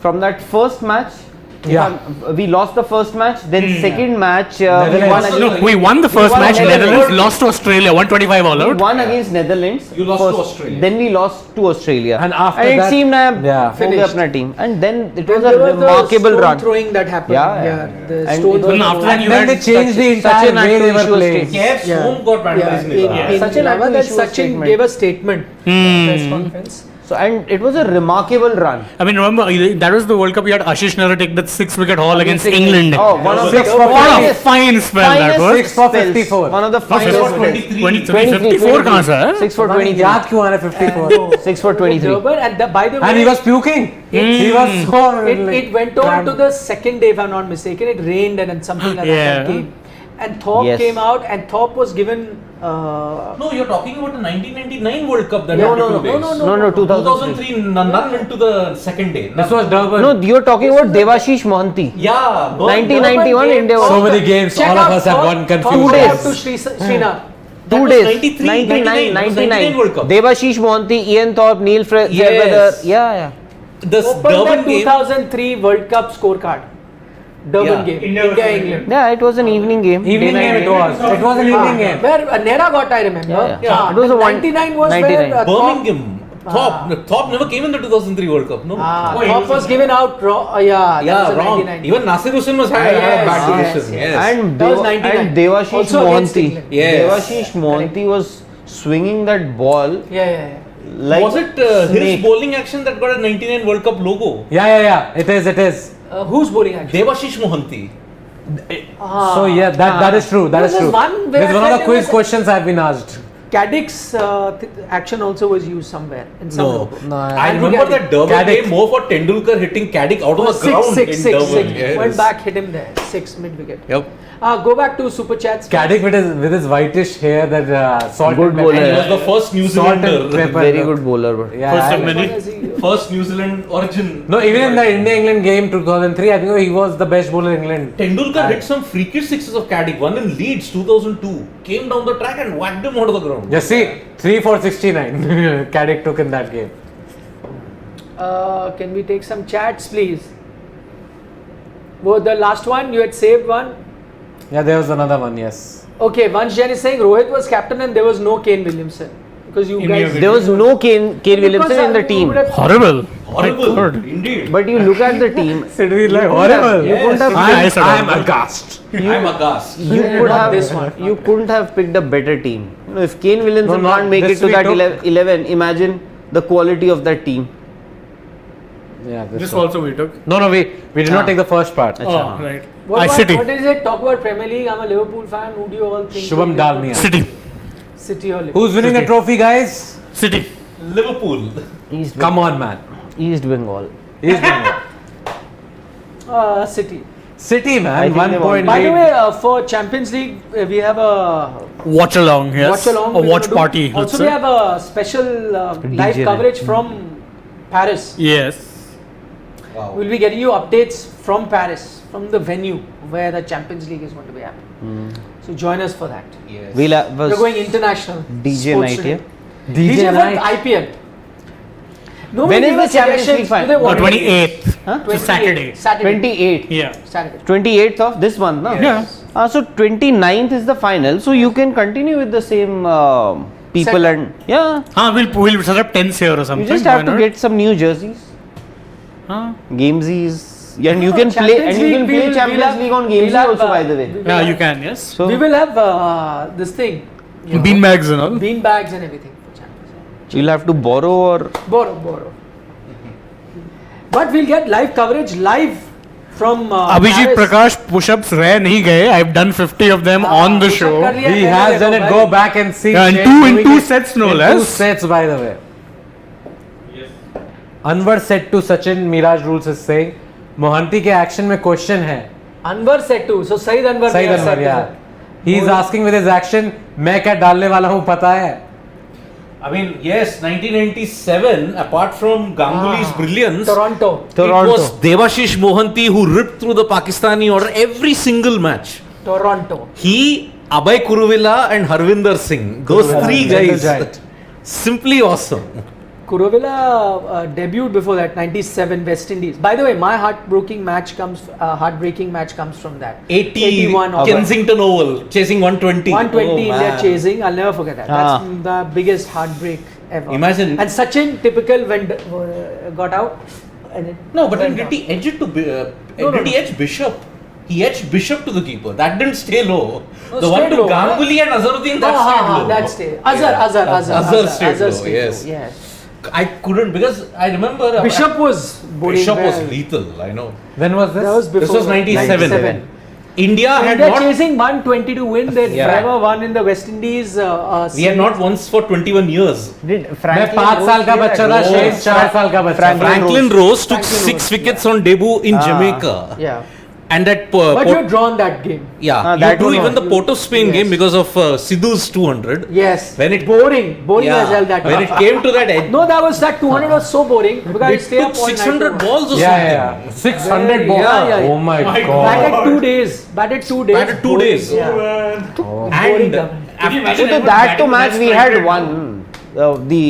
from that first match, we lost the first match. Then second match, we Netherlands. won. No, we won the first won match, Netherlands. Netherlands lost to Australia, 125 all We out. won against Netherlands. You lost to Australia. Then we lost to Australia. And after it that- seemed Yeah. हो गया अपना team. And then it Then was there a was the remarkable stone run. throwing that happened. Yeah. The And stones it was- were after that And you then had they changed the such entire an way they were issue was playing. taken. Yes, Yeah. home got vandalized. in Such an Ahmedabad, issue was Sachin statement. gave a statement press conference. So and it was a remarkable run. I mean, remember that was the World Cup. You had Ashish Nehra take that 6-wicket haul against England. Oh, one of Six the for What a finest- fine spell that finest was. 6 for spells. 54. One of the No, finest. 23, 54 कहाँ से है? 6 for याद 23. क्यों आ रहा है 54? 6 for 23. Durban, and by the way, And he was puking. He was so. it went on to the second day, if I'm not mistaken. It rained and then something like Yeah. that came. And Thorpe Yes. came out, and Thorpe was given No, you're talking about the 1999 World Cup that No, happened no, 2 days. no, 2003. 2003, none went to the second day. This was Durban. No, you're talking about Devashish Mohanty. Yeah, 1991 Durban India games. So World many games, Check all of out us have for- gone for confused. 2 World days. Cup to Srinath. That 2 was days. 93, 99, 99. World Cup. Devashish Mohanty, Ian Thorpe, Neil Fairweather. Yes. Yeah. The Open Durban the game. 2003 World Cup scorecard. Durban Yeah. game. India India, versus England. Yeah, it was an evening game. Evening Day-night game it was. It was an evening game. Where Nehra got, I remember. Yeah. It was a 99 was 99. where Birmingham. Thorpe never came in the 2003 World Cup, no? Thorpe was given out wrong. Yeah, that Yeah, was a wrong. 99. Even Nasir Hussain was had a Yes, bad yes, decision. yes. Yes. And, That was 99. and Devashish Also against Mohanty. England. Yes. Devashish Mohanty was swinging that ball Yeah. like was it his snake. bowling action that got a 99 World Cup logo? Yeah. It is. Who's bowling actually? Devashish Mohanty. So yeah, that is true. That is There's true. one where This is one I of the felt quiz it was- questions I've been asked. Caddick's action also was used somewhere in some No. logo. No, I I remember that Durban Caddick. game more for Tendulkar hitting Caddick out of the ground Six. in Durban. Yes. Went back, hit him there. 6 mid wicket. Yep. Go back to super chats. Caddick with his whitish hair, that salt Good and pepper. bowler. And he was the first New Salt and Zealander. pepper. Very good bowler. But Yeah, First I- of many. What is he? First New Zealand origin. No, even in the India-England game 2003, I think he was the best bowler in England. Tendulkar hit some freakish sixes of Caddick. One in Leeds 2002. Came down the track and whacked him out of the ground. Just see, 3 for 69 Caddick took in that game. Can we take some chats, please? Well, the last one, you had saved one. Yeah, there was another one, yes. Okay, Vansh Jain is saying Rohit was captain and there was no Kane Williamson. Because you guys. there was no Kane Williamson in the you team. would have- Horrible. Horrible. Indeed. But you look at the team. Sid was like, couldn't have- horrible. You couldn't have I picked- said I am horrible. aghast. I'm aghast. you Yeah, could not have this one. you couldn't have picked a better team. You know, if Kane Williamson No, not can't make this it to we that took. 11, imagine the quality of that team. Yeah, This one. also we took. No, we did not take the first part. Oh, right. What City. is it? Talk about Premier League. I'm a Liverpool fan. Who do you all think? Shubham will win? Dalmia. City. City or Liverpool? Who's winning the trophy, guys? City. Liverpool. East Come on, man. Bengal. He's winning. City. City, I man. think 1 they point won. By the lead. way, for Champions League, we have a Watch along, yes. watch along. A we're watch gonna do. party. Also, let's we say. have a special live DJ coverage from Paris. Yes. Wow. We'll be getting you updates from Paris, from the venue where the Champions League is going to be happening. So join us for that. Yes. We're going international. DJ sports night, today. yeah? DJ night. for IPL. Nobody When is gave the us Champions suggestions. League final? Do they want 28th. Huh? 28th. Saturday. Saturday. 28. Yeah. Saturday. 28th of this month, no? Yeah. So 29th is the final. So you can continue with the same people Set. and yeah. We'll set up tents here or something. You just Why have to not? get some new jerseys. Gamezy's. Yeah, and you No, can play Champions and you can League, play we'll Champions have- League on we'll Gamezy have, also, by the way. we will Yeah, have- you can, yes. So we will have this thing. you know, Bean bags and all. bean bags and everything for Champions League. you'll have to borrow or Borrow. But we'll get live coverage live from Abhijit Paris. Prakash push-ups rare nahi gaye. I've done 50 of them on the push-up show. kar liya, He pehले has देखो done it. भाई. Go back and see. Yeah, in Shane two- in doing two it sets, no in less. 2 sets, by the way. Yes. Anwar said to Sachin, Miraj Rules is saying, Mohanty के action में question है. Anwar said to. So Saeed Anwar. Saeed may have Anwar, said yeah. to. He is asking with his action, मैं क्या डालने वाला हूँ पता है? I mean, yes, 1997, apart from Ganguly's brilliance, Toronto. it was Devashish Mohanty who ripped through the Pakistani order every single match. Toronto. He, Abhay Kuruvilla and Harvinder Singh, those three guys, simply awesome. Kuruvilla debuted before that, 97 West Indies. By the way, my heartbreaking match comes from that. 81 over. Kensington Oval, chasing 120. 120 Oh, India man. chasing. I'll never forget that. That's the biggest heartbreak ever. Imagine. And Sachin, typical, when got out. And it No, but then went did down. he edge it to No, did he edge Bishop? He edged Bishop to the keeper. That didn't stay low. No, The one stayed to low, Ganguly and Azharuddin, that stayed low. That stayed. Azhar Azhar stayed low, yes. Yes. I couldn't because I remember Bishop was bowling Bishop was well. lethal. I know. When was this? That was before. This was 97. India had India not. chasing 120 to win. They Yeah. forever won in the West Indies. We had not once for 21 years. did मैं Franklin 5 Rose साल का play that बच्चा था, role? शेष 4 साल का बच्चा था. Franklin Rose took Franklin 6 Rose, wickets on debut in Ah. Jamaica. Yeah. And that But you drawn that game. yeah, that you one do even was- the Port of Spain Yes. game because of Sidhu's 200. Yes. When it boring yeah, as hell that when one. it came to that edge, No, that 200 was so boring because I it stay up took all night 600 to watch. balls or Yeah, something. 600 balls. Yeah. Oh my Batted god. 2 days. Batted 2 days. Batted 2 days. Yeah. And Boring, after So that to match we had won the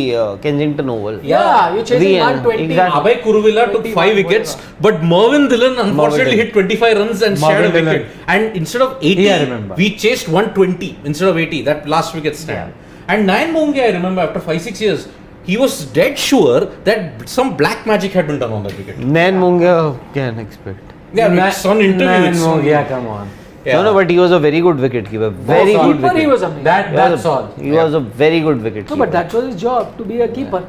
Kensington Oval. Yeah, you're chasing The- 120. exactly. Abhay Kuruvilla took 5 21, wickets, but Mervyn Dillon unfortunately Dillon. hit 25 runs and shared a Mervyn wicket. And instead of 80, Yeah, I remember. we chased 120 instead of 80. That last wicket stand. And Nayan Monge, I remember after 5-6 years, he was dead sure that some black magic had been done on that wicket. Nan Munga can expect. Yeah, it's on interview. It's on, Yeah, come on. yeah. No, but he was a very good wicket keeper. Very Oh, good Keeper, wicket. he was amazing. That's all. He was a very good wicket No, keeper. but that was his job to be a keeper.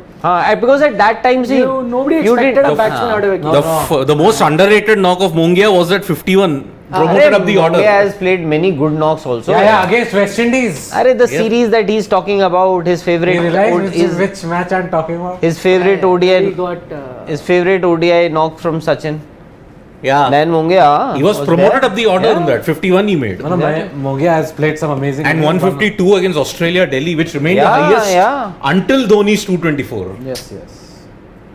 Because at that time, see, Nobody you expected did a batsman out of a keeper. The most underrated knock of Mongia was that 51 promoted up the order. He has played many good knocks also. Yeah, against West Indies. The series that he's talking about, his favorite, You realize his, which match I'm talking about? his favorite He ODI, got his favorite ODI knock from Sachin. Yeah. Nan Mungia. He was promoted there. up the order in that. 51 he made. No, Mogia has played some amazing. And games. 152 against Australia, Delhi, which remained the Yeah, highest yeah. until Dhoni's 224. Yes.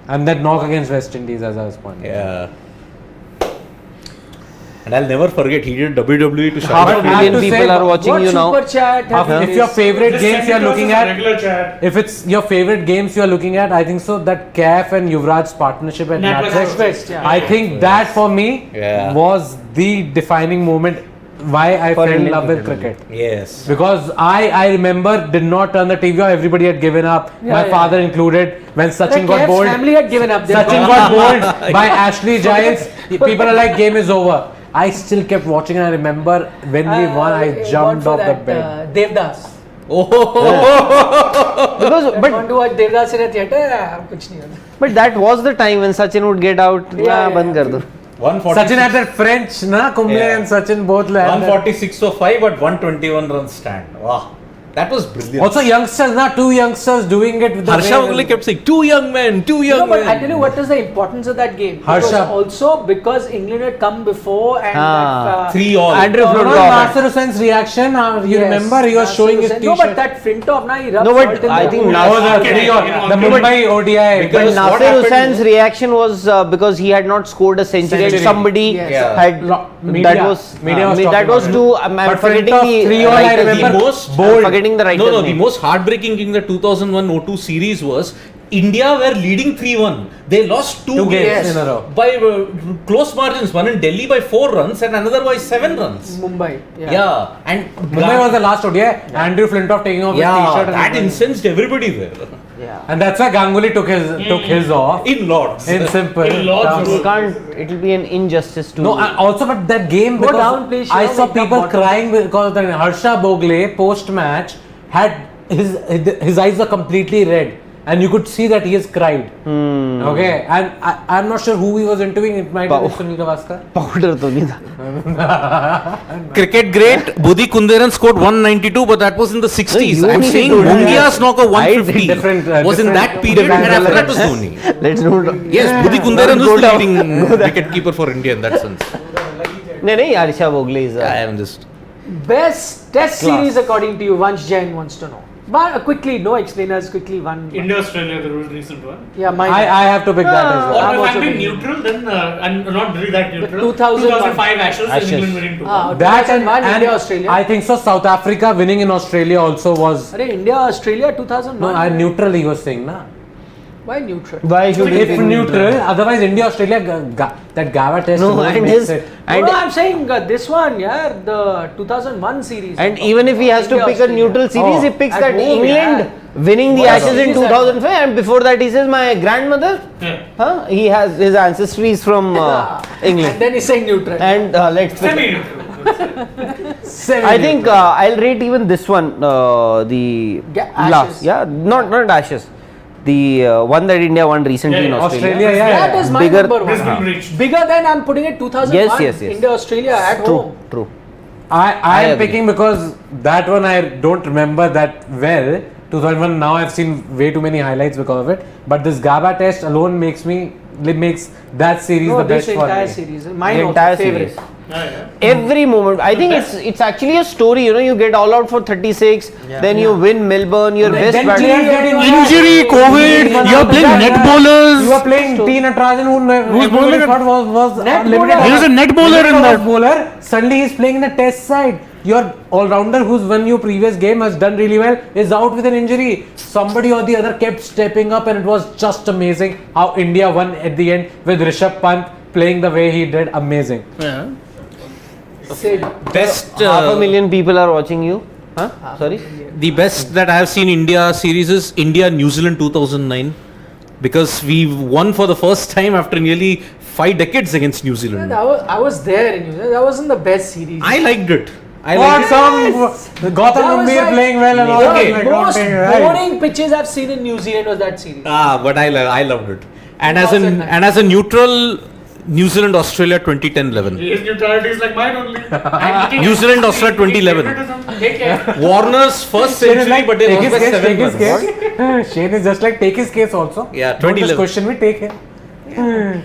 And that knock against West Indies, as I was pointing. Yeah. And I'll never forget, he did WWE to Half Shahid. a million Million people are watching what you now. super chat have If your favorite Just games send you're it to us looking as a at, regular chat. if it's your favorite games you're looking at, I think so that CAF and Yuvraj's partnership at NatWest. NatWest, West, yeah. I think that for me Yeah. was the defining moment why I For fell in Indian love with cricket. cricket. Yes. Because I remember did not turn the TV off, everybody had given up, Yeah, my yeah. father included, when Sachin got Kev's bowled. family had given up. Sachin got bowled by Ashley Giles. People are like, game is over. I still kept watching and I remember when we won, I jumped off the bed. Devdas. Because, Want to watch Devdas in a theatre? कुछ नहीं होता. but that was the time when Sachin would get out. Yeah, बंद कर दो. 146. Sachin had that French, na? Kumble Yeah. and Sachin both had that. 146 for 5 but 121 runs stand. Wow. That was brilliant. Also youngsters, na? Two youngsters doing it with the Harsha way- Vogle kept saying, two young men, two young No, but men. I tell you what is the importance of that game. It Harsha. was also because England had come before and that, 3 all. Andrew No, Flintoff. no, Nasser Hussein's reaction, you yes, remember he was Nasser showing his Hussain. t-shirt. No, but that Flintoff, na, he rubbed No, but salt in I the think wound. Nasser- Oh, the Okay, 3 all. okay, The okay. Mumbai ODI. Because But what Nasir happened Hussein's was- reaction was because he had not scored a century. Century. And somebody Yes. Yeah. had Media- that was media was that talking was about too. it. I'm But forgetting Flintoff the 3 all, I writer's remember. name. most I'm forgetting the writer's No, the name. most heartbreaking in the 2001 O2 series was India were leading 3-1. They lost two Two games games in a row. by close margins. One in Delhi by 4 runs and another by 7 runs. Mumbai. Yeah, and Mumbai was the last ODI. Andrew Flintoff taking off his t-shirt. that and incensed everybody there. Yeah. And that's why Ganguly took his off. In Lords. In simple. In Lords terms. You can't. It will be an injustice to. No, also but that game Go because down, please, I Shiva, saw make the people bottom. crying because the Harsha Bogle post match had his eyes were completely red and you could see that he has cried. Okay, and I'm not sure who he was interviewing. It might have been Sunil Gavaskar. powder तो नहीं था. Cricket great, Budhi Kunderan scored 192, but that was in the 60s. No, you I'm need saying to do that. Mungia's knock of 150 different, was in that different- period, and different after that was levels. Dhoni. Let's not. Yes, Budhi Kunderan Go was the down. leading wicket keeper for India in that sense. नहीं Harsha Bogle is. I am just. Best test Class. series according to you, Vansh Jain wants to know. But quickly, no explainers, quickly one. India Australia, the recent one. Yeah, mine. I have to pick that as Or well. I'm if also I'm being thinking- neutral, then and not really that neutral. 2001. 2005 Ashes, Ashes. England winning 2. That and, 2001 and India Australia. I think so. South Africa winning in Australia also was Arey, India Australia 2001. no. Neutral he was saying na. Why neutral? Why should If neutral, otherwise India Australia that Gava test. No, alone and makes his it. and no, I'm saying this one, yeah, the 2001 series. and even if he has to India, pick a Australia. neutral series, Oh, he picks at that home, England yeah. winning the What Ashes in series that 2005, and before that he says my grandmother. Yeah. Huh? He has his ancestry is from And England. then he's saying neutral. And let's pick. Semi-neutral. I think I'll rate even this one, the Ashes. last. Yeah, not Ashes. The one that India won recently in Yeah, Australia. Australia, yeah. That is my Bigger- number one. Brisbane Breach. Bigger than I'm putting it 2001. Yes. India Australia at True, home. true. I I am agree. picking because that one I don't remember that well. 2001 now I've seen way too many highlights because of it. But this Gaba test alone makes that series No, the this best for entire me. series. Mine The also entire favorite. series. Every moment. I think it's actually a story. You know, you get all out for 36, then you win Melbourne. Your best Then batter. players get Injury, COVID, you're playing net bowlers. You are playing T. Natarajan, who's bowling thought was Net limited bowler. He was a net bowler in that. bowler. Suddenly he's playing in the test side. Your all-rounder who's won your previous game has done really well is out with an injury. Somebody or the other kept stepping up and it was just amazing how India won at the end with Rishabh Pant playing the way he did. Amazing. Yeah. Sid. Best, 500,000 people are watching you. Huh? Sorry? the best that I have seen India series is India New Zealand 2009, because we won for the first time after nearly 5 decades against New Zealand. I was there in New Zealand. That wasn't the best series. I liked it. I What liked it. some Gautam That was Gambhir like- playing well and all Okay. that. Most Right. boring pitches I've seen in New Zealand was that series. But I loved it. And as 2009. as a neutral, New Zealand Australia 2010-11. His neutrality is like mine only. New Zealand Australia 2011. Take care. Warner's first Shane is century, like, but they take lost his by case, 7 take his runs. case. Shane is just like, take his case also. Yeah, Don't just 2011. question me, take him.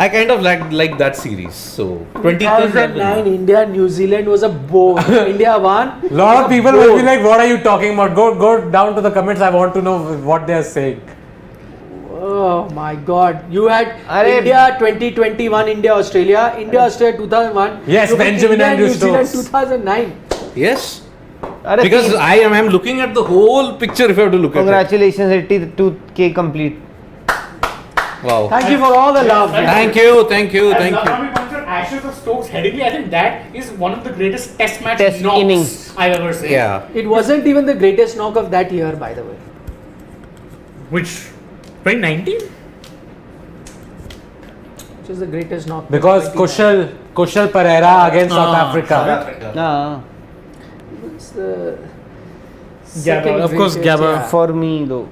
I kind of like that series. So 2009 2010. India New Zealand was a bore. India won. Lot of people will be like, what are you talking about? Go down to the comments. I want to know what they are saying. Oh my God! You had Arey- India 2021, India Australia, India Australia 2001. Yes, You put Benjamin India Andrew New Zealand Stokes. 2009. Yes. Arey, Because I am looking at the whole picture if I have to look at it. Congratulations, 82K complete. Wow. Thank you for all the love. Thank you, thank you, As thank you. Lakshmi points out, Ashes of Stokes Headingley, I think that is one of the greatest test match Test knocks innings. I've ever seen. Yeah. It wasn't even the greatest knock of that year, by the way. Which 2019? Which is the greatest knock? Because 2019. Kushal Pereira against South Africa. Ah, It's the Gabba, second of course, greatest, Gabba. yeah. for me though.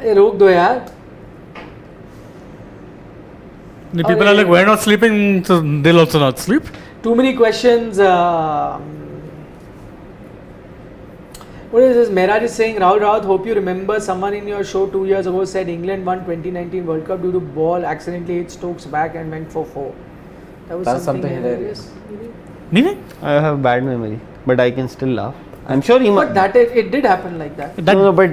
Hey, रोक दो यार. The people are like, we're not sleeping, so they'll also not sleep. Too many questions. What is this? Mehraj is saying, Rahul Rawat, hope you remember someone in your show 2 years ago said England won 2019 World Cup due to ball accidentally hit Stokes back and went for 4. That was That's something something hilarious. Meaning? I have bad memory, but I can still laugh. I'm sure he But must. that it did happen like that. No, but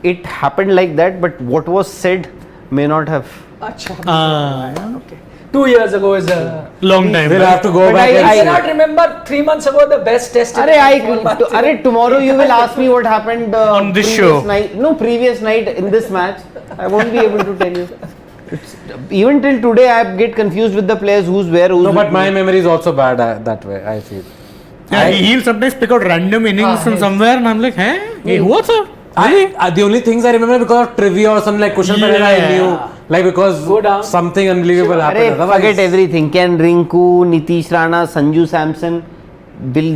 it happened like that. But what was said may not have. Achha. Ah. Okay. 2 years ago is a. Long time. We'll have to go But back I- and I see. cannot remember 3 months ago the best test. in Tomorrow you will ask me what happened On this previous show. Night. No, previous night in this match. I won't be able to tell you. Even till today, I get confused with the players who's where. Who's No, but my memory is also bad that way, I feel. Yeah, he'll sometimes pick out random innings from yes. somewhere, and I'm like, hey, what's up? The only things I remember because of trivia or something like Kushal Pereira I knew. Like because Go down. something unbelievable happened. Arey, Otherwise- forget everything. Ken Rinku, Nitish Rana, Sanju Samson. Will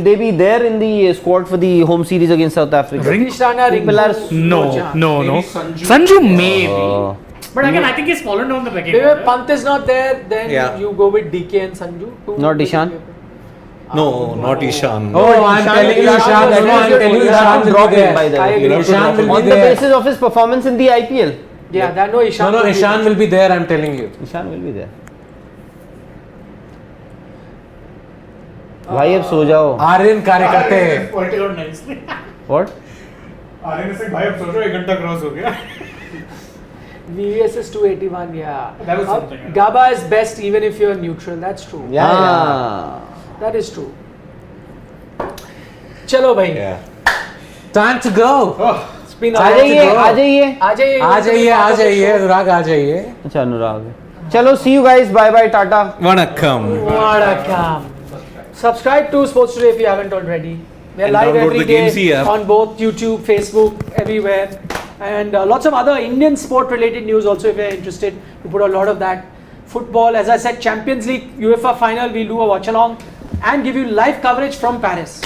they be there in the squad for the home series against South Africa? Nitish Rana, People Rinku, are- No, chance. no, no. Maybe Sanju. Sanju, maybe. Oh. But again, I think he's fallen down the pecking Maybe order. Pant is not there, then Yeah. you go with DK and Sanju. Two Not will Ishan? be- No, not Ishan. Oh, I'm telling you, Ishan, that I'm is telling you, you Ishan have to will drop be him, by there. the I way. agree. Ishan will On be the there. basis of his performance in the IPL. Yeah, that no Ishan. No, will be Ishan there. will be there, I'm telling you. Ishan will be there. भाई अब सो जाओ. Aryan कार्यकर्ते हैं. Pointing out nicely. What? Aryan ने से भाई अब सोचो 1 घंटा क्रॉस हो गया. VVS is 281, yeah. That was something, yeah. Gaba is best even if you're neutral. That's true. Yeah. That is true. Chalo bhai. Yeah. Time to go. It's been आ जाइए, आ जाइए. आ जाइए. आ जाइए, आ जाइए, अनुराग आ जाइए. अच्छा अनुराग. चलो, see you guys. Bye bye, Tata. Vanakkam. Vanakkam. Subscribe to Sports Today if you haven't already. We're And live download every the day Gamezy app. on both YouTube, Facebook, everywhere. And lots of other Indian sport related news also if you're interested. We put a lot of that. Football, as I said, Champions League, UEFA final, we'll do a watch along and give you live coverage from Paris.